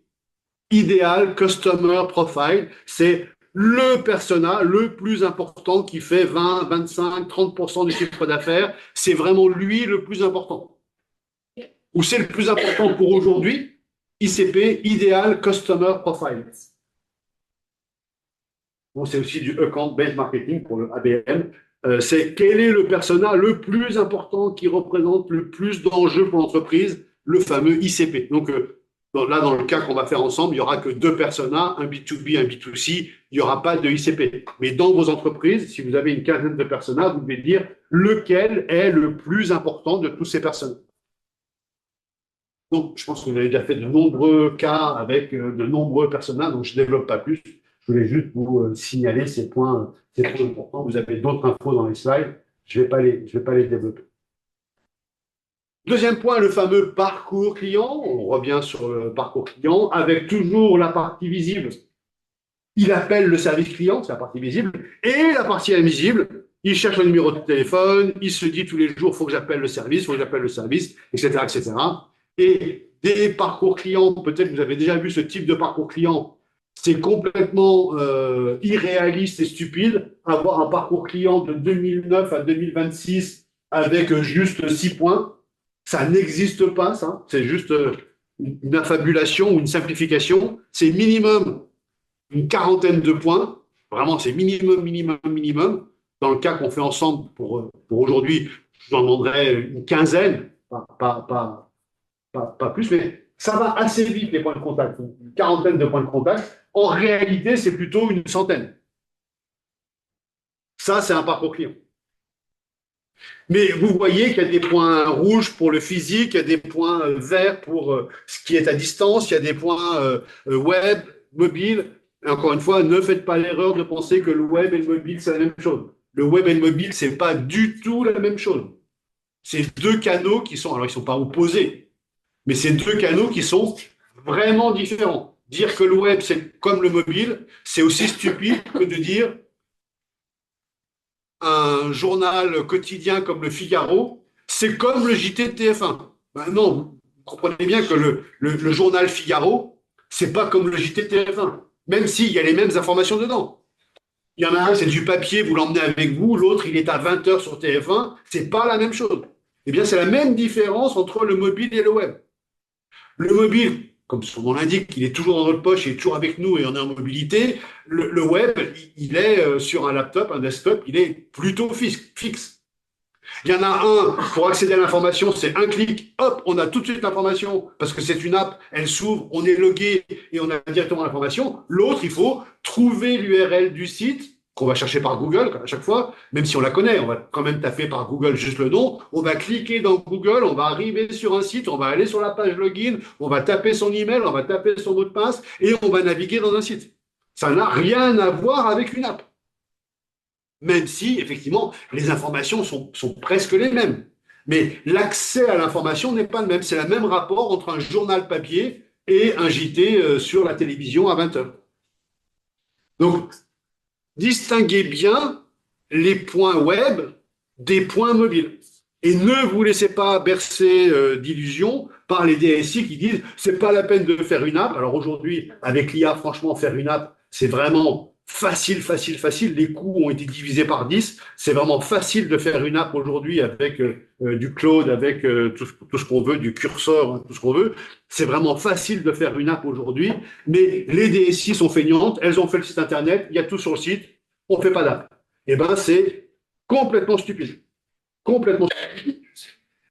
Ideal Customer Profile. C'est le persona le plus important qui fait 20, 25, 30% du chiffre d'affaires. C'est vraiment lui le plus important. Ou c'est le plus important pour aujourd'hui, ICP, Ideal Customer Profile. Bon, c'est aussi du account-based marketing pour le ABM. C'est quel est le persona le plus important qui représente le plus d'enjeux pour l'entreprise, le fameux ICP. Donc là, dans le cas qu'on va faire ensemble, il n'y aura que 2 personas, un B2B, un B2C, il n'y aura pas de ICP. Mais dans vos entreprises, si vous avez une quinzaine de personas, vous devez dire lequel est le plus important de tous ces personas. Donc, je pense que vous avez déjà fait de nombreux cas avec de nombreux personas, donc je ne développe pas plus. Je voulais juste vous signaler ces points importants. Vous avez d'autres infos dans les slides. Je ne vais pas les développer. Deuxième point, le fameux parcours client. On revient sur le parcours client avec toujours la partie visible. Il appelle le service client, c'est la partie visible, et la partie invisible. Il cherche le numéro de téléphone, il se dit tous les jours, il faut que j'appelle le service, il faut que j'appelle le service, etc., etc. Et des parcours clients, peut-être que vous avez déjà vu ce type de parcours client, c'est complètement irréaliste et stupide. Avoir un parcours client de 2009 à 2026 avec juste 6 points, ça n'existe pas, ça. C'est juste une affabulation ou une simplification. C'est minimum une quarantaine de points. Vraiment, c'est minimum, minimum, minimum. dans le cas qu'on fait ensemble pour aujourd'hui, je vous en demanderai une quinzaine, pas plus, mais ça va assez vite les points de contact, une quarantaine de points de contact. En réalité, c'est plutôt une centaine. Ça, c'est un parcours client. Mais vous voyez qu'il y a des points rouges pour le physique, il y a des points verts pour ce qui est à distance, il y a des points web, mobile. Et encore une fois, ne faites pas l'erreur de penser que le web et le mobile, c'est la même chose. Le web et le mobile, c'est pas du tout la même chose. C'est deux canaux qui sont, alors ils sont pas opposés, mais c'est deux canaux qui sont vraiment différents. Dire que le web, c'est comme le mobile, c'est aussi stupide que de dire un journal quotidien comme le Figaro, c'est comme le JT de TF1. Ben non, vous comprenez bien que le journal Figaro, c'est pas comme le JT de TF1, même s'il y a les mêmes informations dedans. Il y en a un, c'est du papier, vous l'emmenez avec vous, l'autre, il est à 20 heures sur TF1, c'est pas la même chose. Eh bien, c'est la même différence entre le mobile et le web. Le mobile, comme son nom l'indique, il est toujours dans notre poche, il est toujours avec nous et on est en mobilité. Le web, il est sur un laptop, un desktop, il est plutôt fixe. Il y en a un, pour accéder à l'information, c'est un clic, hop, on a tout de suite l'information, parce que c'est une app, elle s'ouvre, on est logué et on a directement l'information. L'autre, il faut trouver l'URL du site, qu'on va chercher par Google à chaque fois, même si on la connaît, on va quand même taper par Google juste le nom, on va cliquer dans Google, on va arriver sur un site, on va aller sur la page login, on va taper son email, on va taper son mot de passe et on va naviguer dans un site. Ça n'a rien à voir avec une app. Même si, effectivement, les informations sont presque les mêmes. Mais l'accès à l'information n'est pas le même. C'est le même rapport entre un journal papier et un JT sur la télévision à 20 heures. Donc, distinguez bien les points web des points mobiles. Et ne vous laissez pas bercer d'illusions par les DSI qui disent c'est pas la peine de faire une app. Alors aujourd'hui, avec l'IA, franchement, faire une app, c'est vraiment facile. Les coûts ont été divisés par 10. C'est vraiment facile de faire une app aujourd'hui avec du cloud, avec tout ce qu'on veut, du curseur, hein, tout ce qu'on veut. C'est vraiment facile de faire une app aujourd'hui. Mais les DSI sont feignantes. Elles ont fait le site internet. Il y a tout sur le site. On ne fait pas d'app. Eh ben, c'est complètement stupide. Complètement stupide.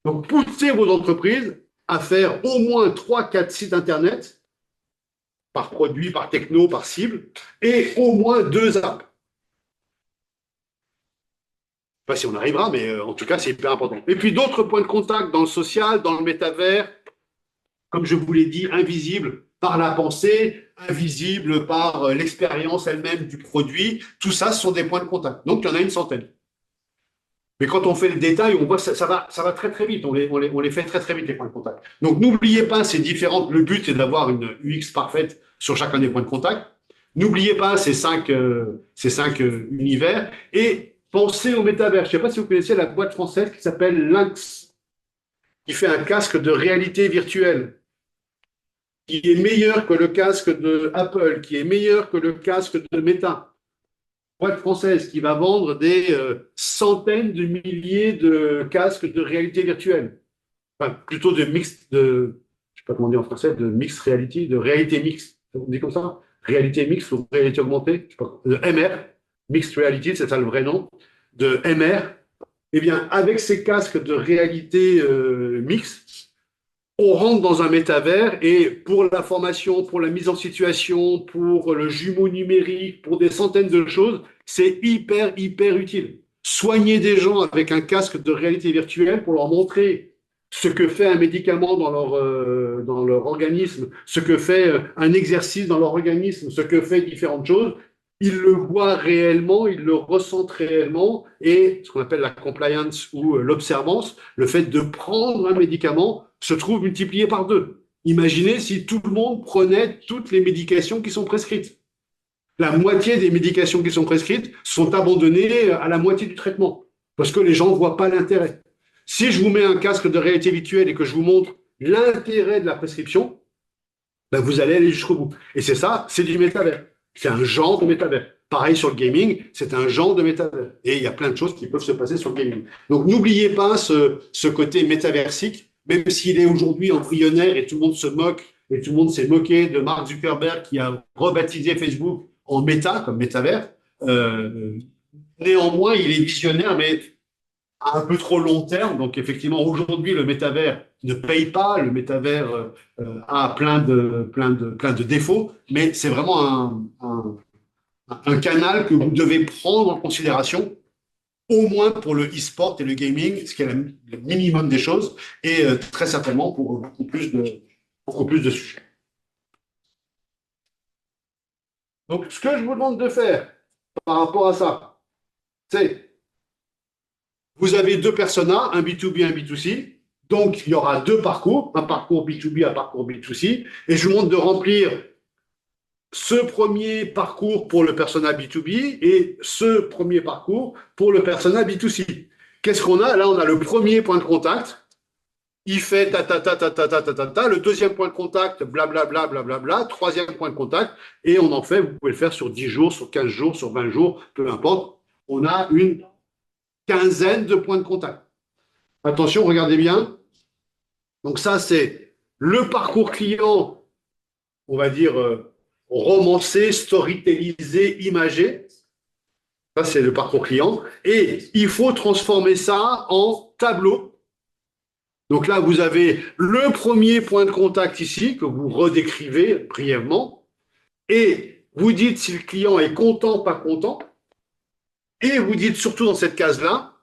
Donc, poussez vos entreprises à faire au moins 3-4 sites internet par produit, par techno, par cible, et au moins 2 apps. Je ne sais pas si on arrivera, mais en tout cas, c'est hyper important. Et puis d'autres points de contact dans le social, dans le métavers, comme je vous l'ai dit, invisibles par la pensée, invisibles par l'expérience elle-même du produit. Tout ça, ce sont des points de contact. Donc, il y en a une centaine. Mais quand on fait le détail, on voit que ça va très très vite. On les fait très très vite, les points de contact. Donc n'oubliez pas, c'est différent. Le but est d'avoir une UX parfaite sur chacun des points de contact. N'oubliez pas ces cinq univers et pensez au métavers. Je ne sais pas si vous connaissez la boîte française qui s'appelle Lynx, qui fait un casque de réalité virtuelle, qui est meilleur que le casque de Apple, qui est meilleur que le casque de Meta. Boîte française qui va vendre des centaines de milliers de casques de réalité virtuelle. Enfin, plutôt de mixed, je ne sais pas comment dire en français, de mixed reality, de réalité mixte. On dit comme ça? Réalité mixte ou réalité augmentée? Je sais pas, de MR, mixed reality, c'est ça le vrai nom, de MR. Eh bien, avec ces casques de réalité mixte, on rentre dans un métavers et pour la formation, pour la mise en situation, pour le jumeau numérique, pour des centaines de choses, c'est hyper utile. Soigner des gens avec un casque de réalité virtuelle pour leur montrer ce que fait un médicament dans leur organisme, ce que fait un exercice dans leur organisme, ce que fait différentes choses, ils le voient réellement, ils le ressentent réellement et ce qu'on appelle la compliance ou l'observance, le fait de prendre un médicament se trouve multiplié par 2. Imaginez si tout le monde prenait toutes les médications qui sont prescrites. La moitié des médications qui sont prescrites sont abandonnées à la moitié du traitement parce que les gens ne voient pas l'intérêt. Si je vous mets un casque de réalité virtuelle et que je vous montre l'intérêt de la prescription, ben vous allez aller jusqu'au bout. Et c'est ça, c'est du métavers. C'est un genre de métavers. Pareil sur le gaming, c'est un genre de métavers. Et il y a plein de choses qui peuvent se passer sur le gaming. Donc n'oubliez pas ce côté métaversique, même s'il est aujourd'hui embryonnaire et tout le monde se moque, et tout le monde s'est moqué de Mark Zuckerberg qui a rebaptisé Facebook en méta, comme métavers. Néanmoins, il est visionnaire, mais à un peu trop long terme. Donc, effectivement, aujourd'hui, le métavers ne paye pas. Le métavers a plein de défauts, mais c'est vraiment un canal que vous devez prendre en considération, au moins pour le e-sport et le gaming, ce qui est le minimum des choses, et très certainement pour beaucoup plus de sujets. Donc, ce que je vous demande de faire par rapport à ça, c'est vous avez deux personas, un B2B, un B2C. Donc, il y aura deux parcours, un parcours B2B, un parcours B2C. Et je vous demande de remplir ce premier parcours pour le persona B2B et ce premier parcours pour le persona B2C. Qu'est-ce qu'on a? Là, on a le premier point de contact. Il fait ta ta ta ta ta ta ta ta ta. Le deuxième point de contact, blablabla, blablabla. Troisième point de contact. Et on en fait, vous pouvez le faire sur 10 jours, sur 15 jours, sur 20 jours, peu importe. On a une quinzaine de points de contact. Attention, regardez bien. Donc ça, c'est le parcours client, on va dire, romancé, storytellisé, imagé. Ça, c'est le parcours client. Et il faut transformer ça en tableau. Donc là, vous avez le premier point de contact ici, que vous redécrivez brièvement. Et vous dites si le client est content, pas content. Et vous dites surtout dans cette case-là,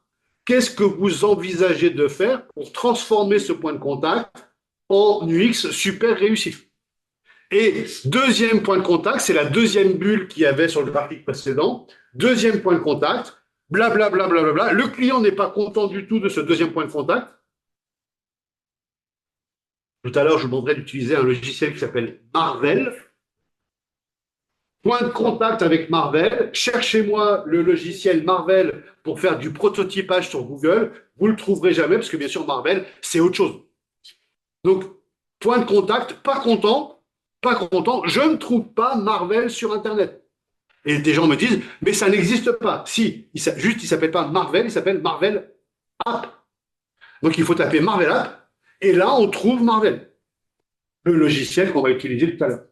qu'est-ce que vous envisagez de faire pour transformer ce point de contact en UX super réussi? Et deuxième point de contact, c'est la deuxième bulle qu'il y avait sur le graphique précédent. Deuxième point de contact, blablabla. Bla, bla, bla. Le client n'est pas content du tout de ce deuxième point de contact. Tout à l'heure, je vous demanderai d'utiliser un logiciel qui s'appelle Marvel. Point de contact avec Marvel. Cherchez-moi le logiciel Marvel pour faire du prototypage sur Google. Vous ne le trouverez jamais parce que bien sûr, Marvel, c'est autre chose. Donc, point de contact, pas content, je ne trouve pas Marvel sur Internet. Et des gens me disent, mais ça n'existe pas. Si, juste, il ne s'appelle pas Marvel, il s'appelle Marvel App. Donc, il faut taper Marvel App, et là, on trouve Marvel, le logiciel qu'on va utiliser tout à l'heure,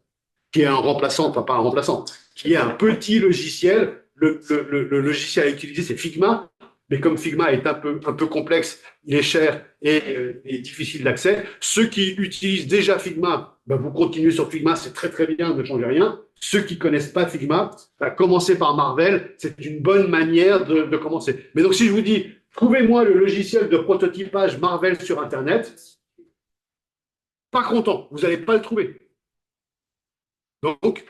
qui est un remplaçant, enfin pas un remplaçant, qui est un petit logiciel. Le logiciel à utiliser, c'est Figma, mais comme Figma est un peu complexe, il est cher et difficile d'accès. Ceux qui utilisent déjà Figma, ben vous continuez sur Figma, c'est très très bien, ne changez rien. Ceux qui ne connaissent pas Figma, ben commencez par Marvel, c'est une bonne manière de commencer. Mais donc si je vous dis, trouvez-moi le logiciel de prototypage Marvel sur Internet, pas content, vous n'allez pas le trouver. Donc,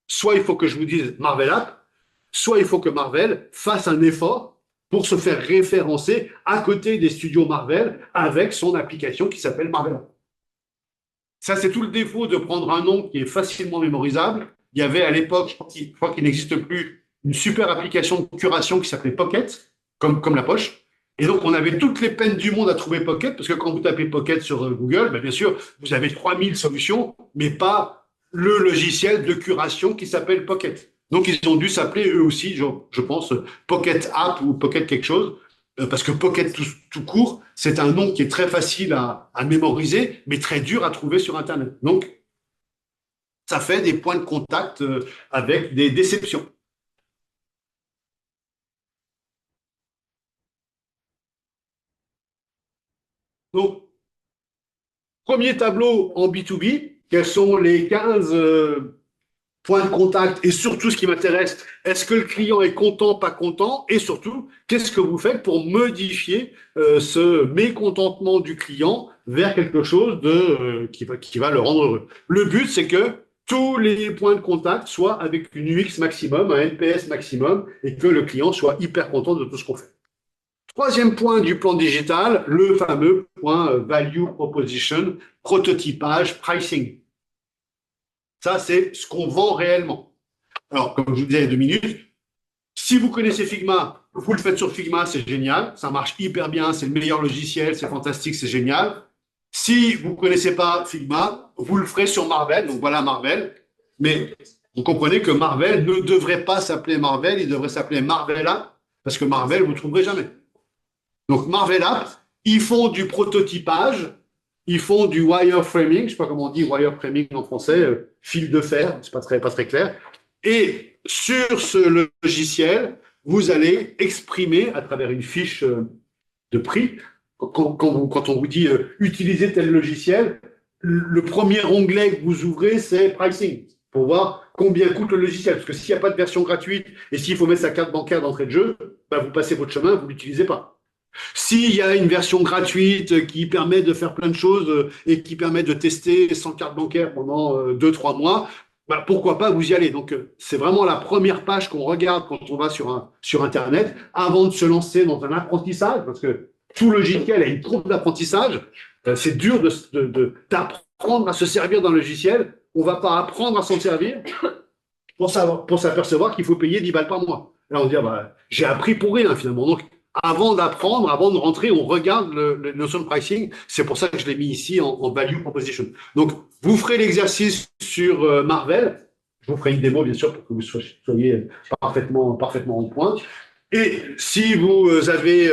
soit il faut que je vous dise Marvel App, soit il faut que Marvel fasse un effort pour se faire référencer à côté des studios Marvel avec son application qui s'appelle Marvel App. Ça, c'est tout le défaut de prendre un nom qui est facilement mémorisable. Il y avait à l'époque, je crois qu'il n'existe plus, une super application de curation qui s'appelait Pocket, comme la poche. Et donc, on avait toutes les peines du monde à trouver Pocket, parce que quand vous tapez Pocket sur Google, ben bien sûr, vous avez 3000 solutions, mais pas le logiciel de curation qui s'appelle Pocket. Donc, ils ont dû s'appeler eux aussi, je pense, Pocket App ou Pocket quelque chose, parce que Pocket tout court, c'est un nom qui est très facile à mémoriser, mais très dur à trouver sur Internet. Donc, ça fait des points de contact avec des déceptions. Donc, premier tableau en B2B, quels sont les 15 points de contact et surtout ce qui m'intéresse, est-ce que le client est content, pas content et surtout, qu'est-ce que vous faites pour modifier ce mécontentement du client vers quelque chose qui va le rendre heureux. Le but, c'est que tous les points de contact soient avec une UX maximum, un NPS maximum et que le client soit hyper content de tout ce qu'on fait. Troisième point du plan digital, le fameux point value proposition, prototypage, pricing. Ça, c'est ce qu'on vend réellement. Alors, comme je vous disais il y a 2 minutes, si vous connaissez Figma, vous le faites sur Figma, c'est génial, ça marche hyper bien, c'est le meilleur logiciel, c'est fantastique, c'est génial. Si vous ne connaissez pas Figma, vous le ferez sur Marvel, donc voilà Marvel. Mais vous comprenez que Marvel ne devrait pas s'appeler Marvel, il devrait s'appeler Marvel App, parce que Marvel, vous ne trouverez jamais. Donc Marvel App, ils font du prototypage, ils font du wireframing, je ne sais pas comment on dit wireframing en français, fil de fer, c'est pas très clair. Et sur ce logiciel, vous allez exprimer à travers une fiche de prix. Quand on vous dit utilisez tel logiciel, le premier onglet que vous ouvrez, c'est pricing, pour voir combien coûte le logiciel. Parce que s'il n'y a pas de version gratuite et s'il faut mettre sa carte bancaire d'entrée de jeu, bah, vous passez votre chemin, vous ne l'utilisez pas. S'il y a une version gratuite qui permet de faire plein de choses et qui permet de tester sans carte bancaire pendant 2-3 mois, bah, pourquoi pas vous y allez. Donc, c'est vraiment la première page qu'on regarde quand on va sur Internet avant de se lancer dans un apprentissage, parce que tout logiciel a une courbe d'apprentissage. C'est dur d'apprendre à se servir d'un logiciel. On ne va pas apprendre à s'en servir pour s'apercevoir qu'il faut payer 10 balles par mois. Là, on se dit, bah, j'ai appris pour rien finalement. Donc, avant d'apprendre, avant de rentrer, on regarde le notion de pricing. C'est pour ça que je l'ai mis ici en value proposition. Donc, vous ferez l'exercice sur Marvel. Je vous ferai une démo, bien sûr, pour que vous soyez parfaitement au point. Et si vous avez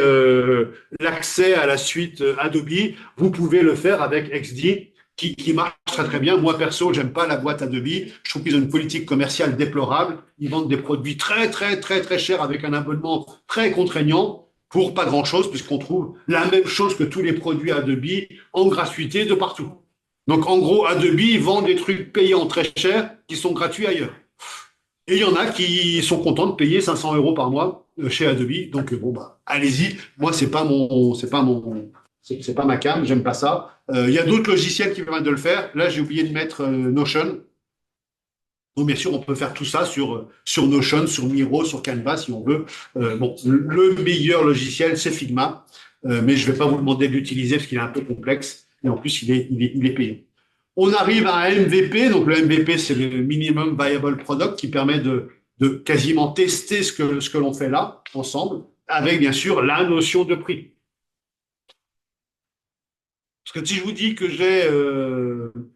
l'accès à la suite Adobe, vous pouvez le faire avec XD, qui marche très très bien. Moi perso, j'aime pas la boîte Adobe. Je trouve qu'ils ont une politique commerciale déplorable. Ils vendent des produits très très très très chers avec un abonnement très contraignant pour pas grand chose, puisqu'on trouve la même chose que tous les produits Adobe en gratuité de partout. Donc en gros, Adobe vend des trucs payants très chers qui sont gratuits ailleurs. Et il y en a qui sont contents de payer 500 € par mois chez Adobe. Donc bon bah allez-y. Moi c'est pas ma cam, j'aime pas ça. Il y a d'autres logiciels qui permettent de le faire. Là j'ai oublié de mettre Notion. Donc bien sûr on peut faire tout ça sur Notion, sur Miro, sur Canva si on veut. Bon, le meilleur logiciel c'est Figma, mais je vais pas vous demander de l'utiliser parce qu'il est un peu complexe et en plus il est payant. On arrive à un MVP, donc le MVP, c'est le Minimum Viable Product qui permet de quasiment tester ce que l'on fait là, ensemble, avec bien sûr la notion de prix. Parce que si je vous dis que j'ai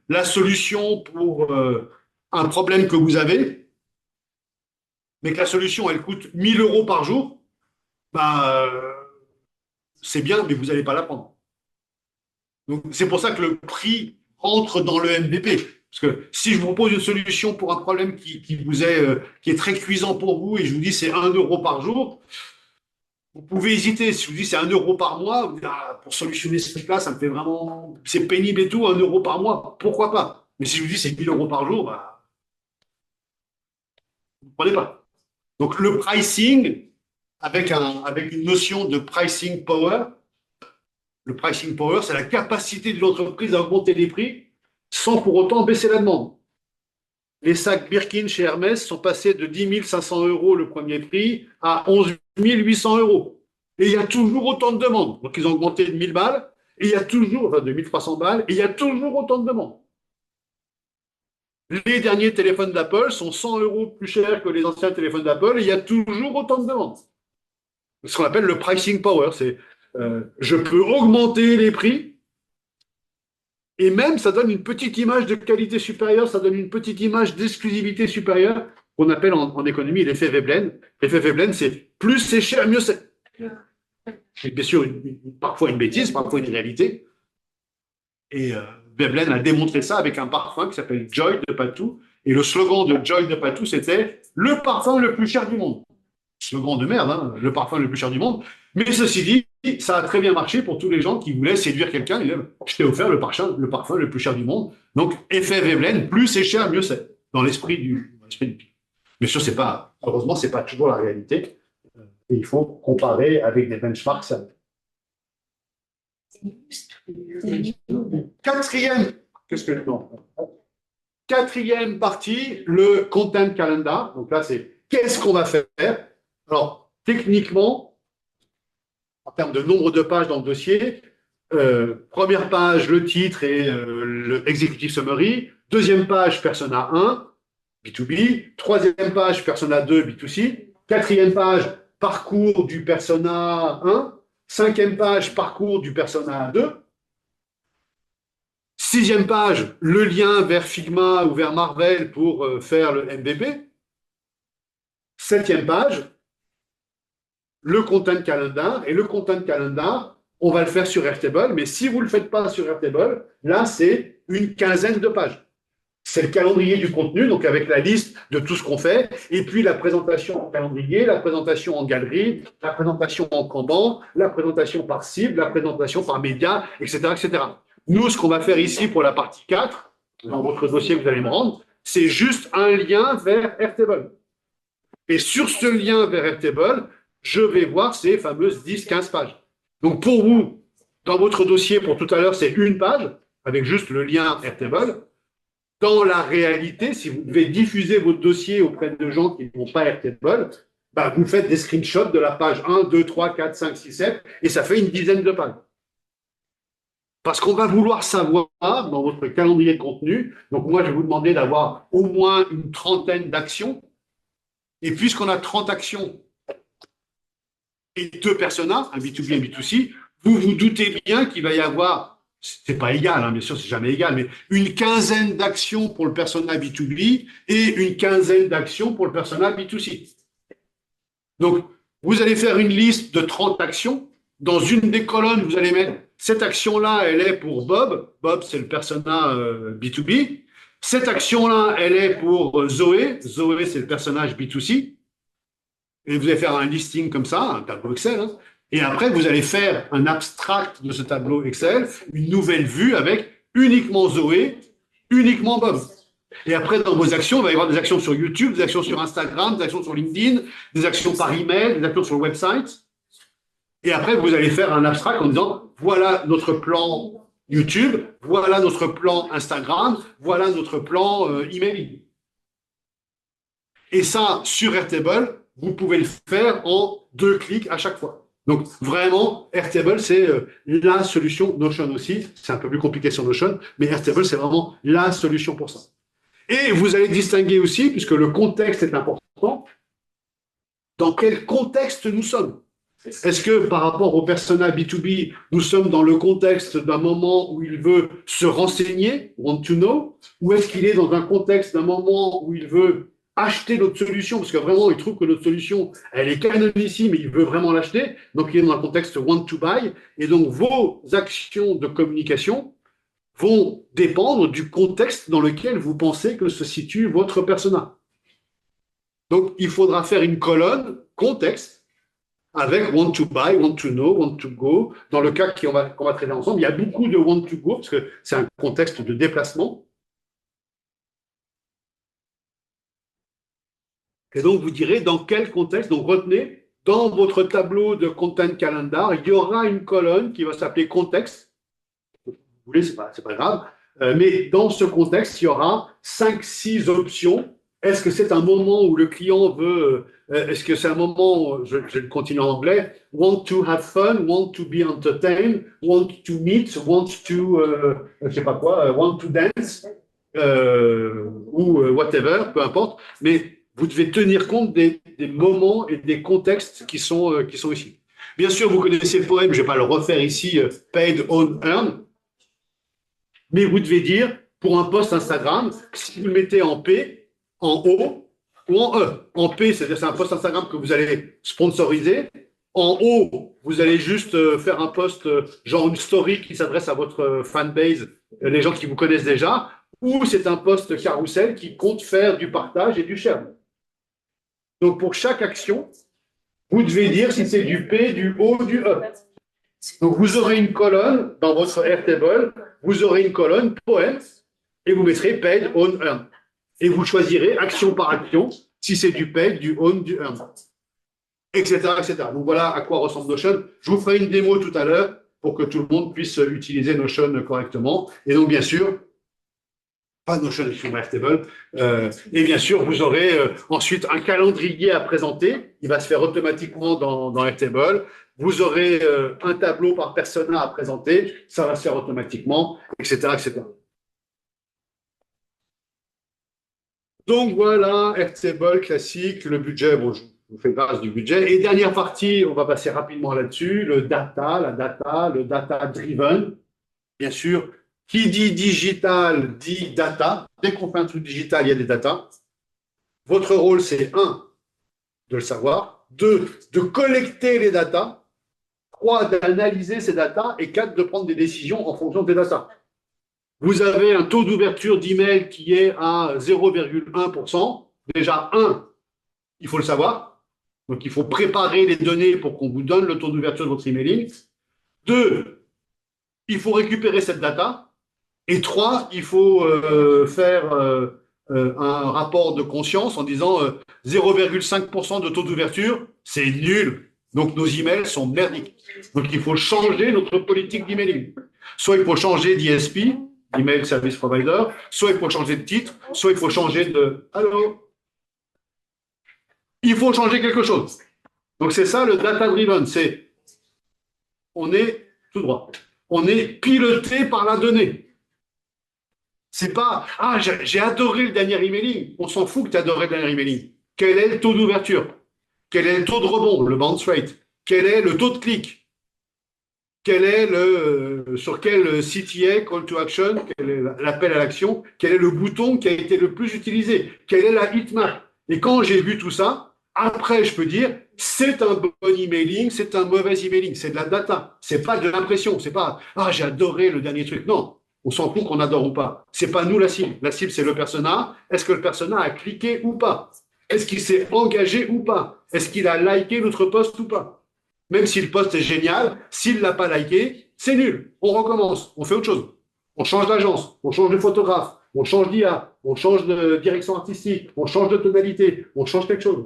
la solution pour un problème que vous avez, mais que la solution, elle coûte 1 000 € par jour, bah, c'est bien, mais vous n'allez pas la prendre. Donc, c'est pour ça que le prix entre dans le MVP. Parce que si je vous propose une solution pour un problème qui est très cuisant pour vous et je vous dis c'est 1 € par jour, vous pouvez hésiter. Si je vous dis c'est 1 € par mois, vous dites, ah, pour solutionner ce truc-là, ça me fait vraiment, c'est pénible et tout, 1 € par mois, pourquoi pas? Mais si je vous dis c'est 1 000 € par jour, bah, vous ne prenez pas. Donc le pricing, avec une notion de pricing power, le pricing power, c'est la capacité de l'entreprise à augmenter les prix sans pour autant baisser la demande. Les sacs Birkin chez Hermès sont passés de 10 500 € le premier prix à 11 800 €. Et il y a toujours autant de demandes. Donc ils ont augmenté de 1000 balles, et il y a toujours, enfin de 1300 balles, et il y a toujours autant de demandes. Les derniers téléphones d'Apple sont 100 € plus chers que les anciens téléphones d'Apple, et il y a toujours autant de demandes. Ce qu'on appelle le pricing power, c'est je peux augmenter les prix et même ça donne une petite image de qualité supérieure, ça donne une petite image d'exclusivité supérieure qu'on appelle en économie l'effet Veblen. L'effet Veblen, c'est plus c'est cher, mieux c'est. C'est bien sûr parfois une bêtise, parfois une réalité. Et Veblen a démontré ça avec un parfum qui s'appelle Joy de Patou. Et le slogan de Joy de Patou, c'était le parfum le plus cher du monde. Slogan de merde, hein, le parfum le plus cher du monde. Mais ceci dit, ça a très bien marché pour tous les gens qui voulaient séduire quelqu'un. Je t'ai offert le parfum le plus cher du monde. Donc, effet Veblen, plus c'est cher, mieux c'est. Dans l'esprit du Bien sûr, heureusement, c'est pas toujours la réalité. Et il faut comparer avec des benchmarks. Quatrième partie, le content calendar. Donc là, c'est qu'est-ce qu'on va faire? Alors, techniquement, en termes de nombre de pages dans le dossier, première page, le titre et le executive summary. Deuxième page, persona 1, B2B. Troisième page, persona 2, B2C. Quatrième page, parcours du persona 1. Cinquième page, parcours du persona 2. Sixième page, le lien vers Figma ou vers Marvel pour faire le MVP. Septième page, le content calendar. Et le content calendar, on va le faire sur Airtable. Mais si vous ne le faites pas sur Airtable, là, c'est une quinzaine de pages. c'est le calendrier du contenu, donc avec la liste de tout ce qu'on fait, et puis la présentation en calendrier, la présentation en galerie, la présentation en Kanban, la présentation par cible, la présentation par média, etc., etc. Nous, ce qu'on va faire ici pour la partie 4, dans votre dossier que vous allez me rendre, c'est juste un lien vers Airtable. Et sur ce lien vers Airtable, je vais voir ces fameuses 10-15 pages. Donc pour vous, dans votre dossier, pour tout à l'heure, c'est une page, avec juste le lien Airtable. Dans la réalité, si vous devez diffuser votre dossier auprès de gens qui n'ont pas Airtable, bah, vous faites des screenshots de la page 1, 2, 3, 4, 5, 6, 7, et ça fait une dizaine de pages. Parce qu'on va vouloir savoir dans votre calendrier de contenu, donc moi je vais vous demander d'avoir au moins une trentaine d'actions, et puisqu'on a 30 actions et deux personas, un B2B et un B2C, vous vous doutez bien qu'il va y avoir, c'est pas égal, hein, bien sûr, c'est jamais égal, mais une quinzaine d'actions pour le persona B2B et une quinzaine d'actions pour le persona B2C. Donc, vous allez faire une liste de 30 actions. Dans une des colonnes, vous allez mettre cette action-là, elle est pour Bob. Bob, c'est le persona B2B. Cette action-là, elle est pour Zoé. Zoé, c'est le personnage B2C. Et vous allez faire un listing comme ça, un tableau Excel. Hein. Et après, vous allez faire un abstract de ce tableau Excel, une nouvelle vue avec uniquement Zoé, uniquement Bob. Et après, dans vos actions, il va y avoir des actions sur YouTube, des actions sur Instagram, des actions sur LinkedIn, des actions par email, des actions sur le website. Et après, vous allez faire un abstract en disant, voilà notre plan YouTube, voilà notre plan Instagram, voilà notre plan email. Et ça, sur Airtable, vous pouvez le faire en 2 clics à chaque fois. Donc, vraiment, Airtable, c'est la solution. Notion aussi, c'est un peu plus compliqué sur Notion, mais Airtable, c'est vraiment la solution pour ça. Et vous allez distinguer aussi, puisque le contexte est important, dans quel contexte nous sommes. Est-ce que par rapport au persona B2B, nous sommes dans le contexte d'un moment où il veut se renseigner, want to know, ou est-ce qu'il est dans un contexte d'un moment où il veut acheter notre solution, parce que vraiment, il trouve que notre solution, elle est canonissime et il veut vraiment l'acheter, donc il est dans un contexte want to buy, et donc vos actions de communication vont dépendre du contexte dans lequel vous pensez que se situe votre persona. Donc, il faudra faire une colonne contexte avec want to buy, want to know, want to go. Dans le cas qu'on va traiter ensemble, il y a beaucoup de want to go parce que c'est un contexte de déplacement. Et donc, vous direz dans quel contexte. Donc, retenez, dans votre tableau de content calendar, il y aura une colonne qui va s'appeler contexte. Vous voulez, c'est pas grave. Mais dans ce contexte, il y aura 5-6 options. Est-ce que c'est un moment où le client veut, est-ce que c'est un moment, je vais continuer en anglais, want to have fun, want to be entertained, want to meet, want to, je sais pas quoi, want to dance, ou whatever, peu importe. Mais vous devez tenir compte des moments et des contextes qui sont ici. Bien sûr, vous connaissez le poème, je ne vais pas le refaire ici, paid, on, earn. Mais vous devez dire, pour un post Instagram, si vous le mettez en P, en O ou en E. En P, c'est-à-dire c'est un post Instagram que vous allez sponsoriser. En O, vous allez juste faire un post, genre une story qui s'adresse à votre fanbase, les gens qui vous connaissent déjà. Ou c'est un post carrousel qui compte faire du partage et du share. Donc pour chaque action, vous devez dire si c'est du P, du O, du E. Donc, vous aurez une colonne dans votre Airtable, vous aurez une colonne poème et vous mettrez paid, own, earn. Et vous choisirez action par action si c'est du paid, du own, du earn, etc., etc. Donc, voilà à quoi ressemble Notion. Je vous ferai une démo tout à l'heure pour que tout le monde puisse utiliser Notion correctement. Et donc, bien sûr, pas Notion sur Airtable. Et bien sûr, vous aurez ensuite un calendrier à présenter. Il va se faire automatiquement dans Airtable. Vous aurez un tableau par persona à présenter. Ça va se faire automatiquement, etc., etc. Donc voilà, Airtable classique, le budget. Bon, je vous fais grâce du budget. Et dernière partie, on va passer rapidement là-dessus. Le data driven. Bien sûr, qui dit digital dit data. Dès qu'on fait un truc digital, il y a des data. Votre rôle, c'est 1, de le savoir. 2, de collecter les data. 3, d'analyser ces data. Et 4, de prendre des décisions en fonction des data. Vous avez un taux d'ouverture d'email qui est à 0,1%. Déjà, il faut le savoir. Donc, il faut préparer les données pour qu'on vous donne le taux d'ouverture de votre emailing. 2, il faut récupérer cette data. Et 3, il faut faire un rapport de conscience en disant 0,5% de taux d'ouverture, c'est nul. Donc, nos emails sont merdiques. Donc, il faut changer notre politique d'emailing. Soit il faut changer d'ISP, Email Service Provider, soit il faut changer de titre, soit il faut changer de... Allô? Il faut changer quelque chose. Donc, c'est ça le data-driven. C'est, on est tout droit. On est piloté par la donnée. C'est pas, ah, j'ai adoré le dernier emailing. On s'en fout que tu as adoré le dernier emailing. Quel est le taux d'ouverture? Quel est le taux de rebond, le bounce rate? Quel est le taux de clic? Quel est sur quel CTA, call to action, quel est l'appel à l'action? Quel est le bouton qui a été le plus utilisé? Quelle est la heatmap? Et quand j'ai vu tout ça, après, je peux dire, c'est un bon emailing, c'est un mauvais emailing, c'est de la data, c'est pas de l'impression, c'est pas, ah, j'ai adoré le dernier truc. Non, on s'en fout qu'on adore ou pas. C'est pas nous la cible. La cible, c'est le persona. Est-ce que le persona a cliqué ou pas? Est-ce qu'il s'est engagé ou pas? Est-ce qu'il a liké notre post ou pas? Même si le post est génial, s'il ne l'a pas liké, c'est nul. On recommence, on fait autre chose. On change d'agence, on change de photographe, on change d'IA, on change de direction artistique, on change de tonalité, on change quelque chose.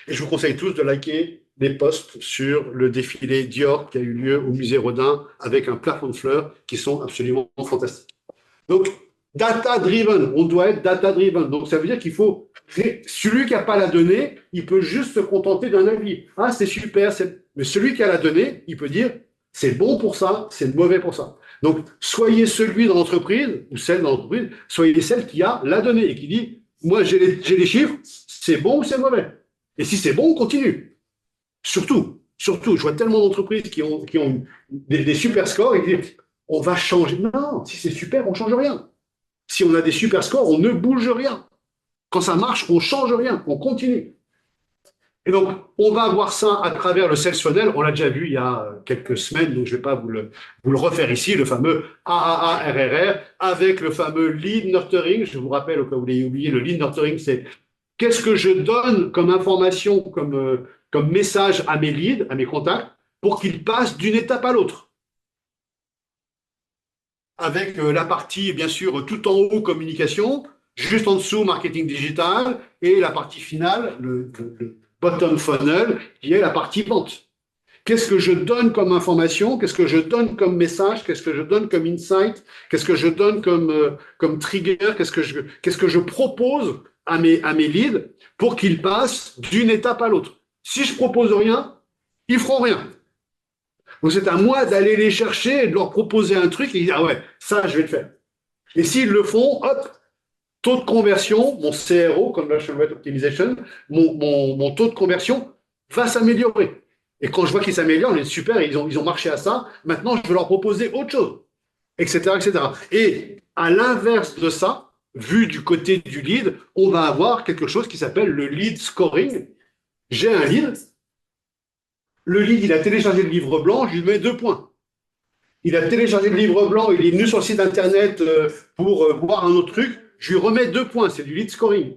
Et je vous conseille tous de liker des posts sur le défilé Dior qui a eu lieu au musée Rodin avec un plafond de fleurs qui sont absolument fantastiques. Donc, data-driven, on doit être data-driven. Donc, ça veut dire qu'il faut... Celui qui n'a pas la donnée, il peut juste se contenter d'un avis. Ah, c'est super, mais celui qui a la donnée, il peut dire, c'est bon pour ça, c'est mauvais pour ça. Donc, soyez celui dans l'entreprise, ou celle dans l'entreprise, soyez celle qui a la donnée et qui dit, moi, j'ai les chiffres, c'est bon ou c'est mauvais. Et si c'est bon, on continue. Surtout, je vois tellement d'entreprises qui ont des super scores et qui disent, on va changer. Non, si c'est super, on ne change rien. Si on a des super scores, on ne bouge rien. Quand ça marche, on ne change rien, on continue. Et donc, on va voir ça à travers le sales funnel. On l'a déjà vu il y a quelques semaines, donc je ne vais pas vous le refaire ici, le fameux AAA-RRR, avec le fameux lead nurturing. Je vous rappelle, au cas où vous l'ayez oublié, le lead nurturing, c'est qu'est-ce que je donne comme information, comme message à mes leads, à mes contacts, pour qu'ils passent d'une étape à l'autre. Avec la partie, bien sûr, tout en haut, communication, juste en dessous, marketing digital, et la partie finale, le bottom funnel, qui est la partie vente. Qu'est-ce que je donne comme information? Qu'est-ce que je donne comme message? Qu'est-ce que je donne comme insight? Qu'est-ce que je donne comme trigger? Qu'est-ce que je propose à mes leads pour qu'ils passent d'une étape à l'autre? Si je propose rien, ils feront rien. Donc, c'est à moi d'aller les chercher et de leur proposer un truc et dire, ah ouais, ça, je vais le faire. Et s'ils le font, hop, taux de conversion, mon CRO, Conversion Rate Optimization, mon taux de conversion va s'améliorer. Et quand je vois qu'ils s'améliorent, on est super, ils ont marché à ça, maintenant, je vais leur proposer autre chose, etc., etc. Et à l'inverse de ça, vu du côté du lead, on va avoir quelque chose qui s'appelle le lead scoring. J'ai un lead. Le lead, il a téléchargé le livre blanc, je lui mets 2 points. Il a téléchargé le livre blanc, il est venu sur le site internet pour voir un autre truc, je lui remets 2 points, c'est du lead scoring.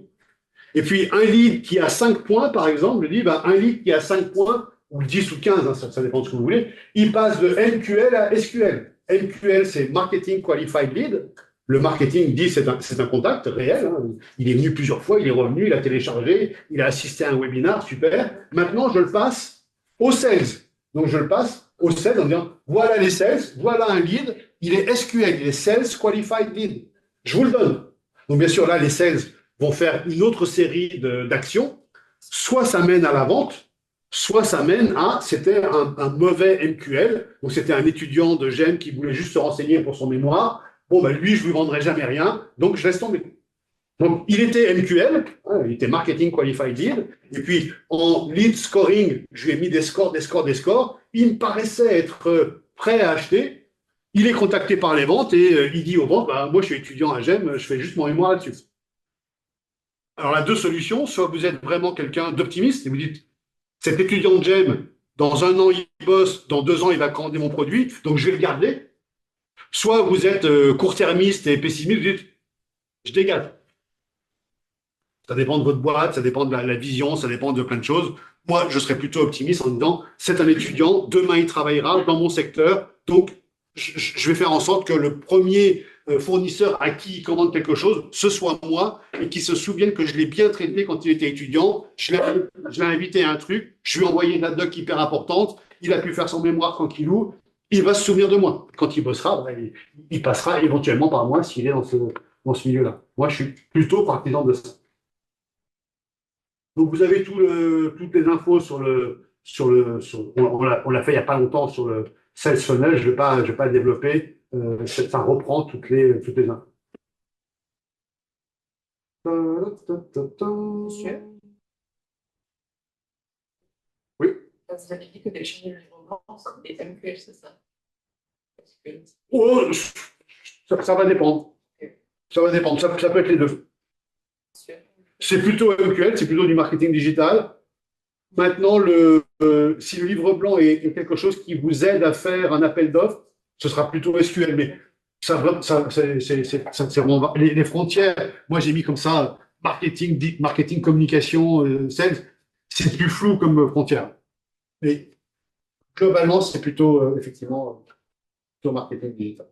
Et puis un lead qui a 5 points, par exemple, je dis, un lead qui a 5 points, ou 10 ou 15, hein, ça dépend de ce que vous voulez, il passe de MQL à SQL. MQL, c'est Marketing Qualified Lead. Le marketing dit c'est un contact réel. Hein. Il est venu plusieurs fois, il est revenu, il a téléchargé, il a assisté à un webinar, super. Maintenant, je le passe au sales. Donc, je le passe au sales en disant, voilà les sales, voilà un lead, il est SQL, il est Sales Qualified Lead. Je vous le donne. Donc, bien sûr, là, les sales vont faire une autre série d'actions. Soit ça mène à la vente, soit ça mène à, c'était un mauvais MQL, donc c'était un étudiant de GEM qui voulait juste se renseigner pour son mémoire. Bon, ben lui, je ne lui vendrai jamais rien, donc je laisse tomber. Donc, il était MQL, hein, il était Marketing Qualified Lead, et puis en lead scoring, je lui ai mis des scores. Il me paraissait être prêt à acheter. Il est contacté par les ventes et il dit aux ventes, bah, moi je suis étudiant à GEM, je fais juste mon mémoire là-dessus. Alors, il y a 2 solutions. Soit vous êtes vraiment quelqu'un d'optimiste et vous dites, cet étudiant de GEM, dans 1 an, il bosse, dans 2 ans, il va commander mon produit, donc je vais le garder. Soit vous êtes court-termiste et pessimiste, vous dites, je dégage. Ça dépend de votre boîte, ça dépend de la vision, ça dépend de plein de choses. Moi, je serais plutôt optimiste en disant, c'est un étudiant, demain il travaillera dans mon secteur, donc je vais faire en sorte que le premier fournisseur à qui il commande quelque chose, ce soit moi, et qu'il se souvienne que je l'ai bien traité quand il était étudiant, je l'ai invité à un truc, je lui ai envoyé une la doc hyper importante, il a pu faire son mémoire tranquillou, il va se souvenir de moi. Quand il bossera, il passera éventuellement par moi s'il est dans ce milieu-là. Moi, je suis plutôt partisan de ça. Donc, vous avez toutes les infos on l'a fait il n'y a pas longtemps sur le sales funnel. Je vais pas développer. Ça reprend toutes les infos. Monsieur, Oui. vous avez dit que télécharger le livre blanc, c'est des MQL, c'est ça? Parce que... Oh, ça va dépendre. Ça va dépendre. Ça peut être les deux. Monsieur. C'est plutôt MQL, c'est plutôt du marketing digital. Maintenant, si le livre blanc est quelque chose qui vous aide à faire un appel d'offres, ce sera plutôt SQL. Mais c'est vraiment les frontières. Moi, j'ai mis comme ça marketing, communication, sales. C'est plus flou comme frontière. Mais globalement, c'est plutôt effectivement plutôt marketing digital.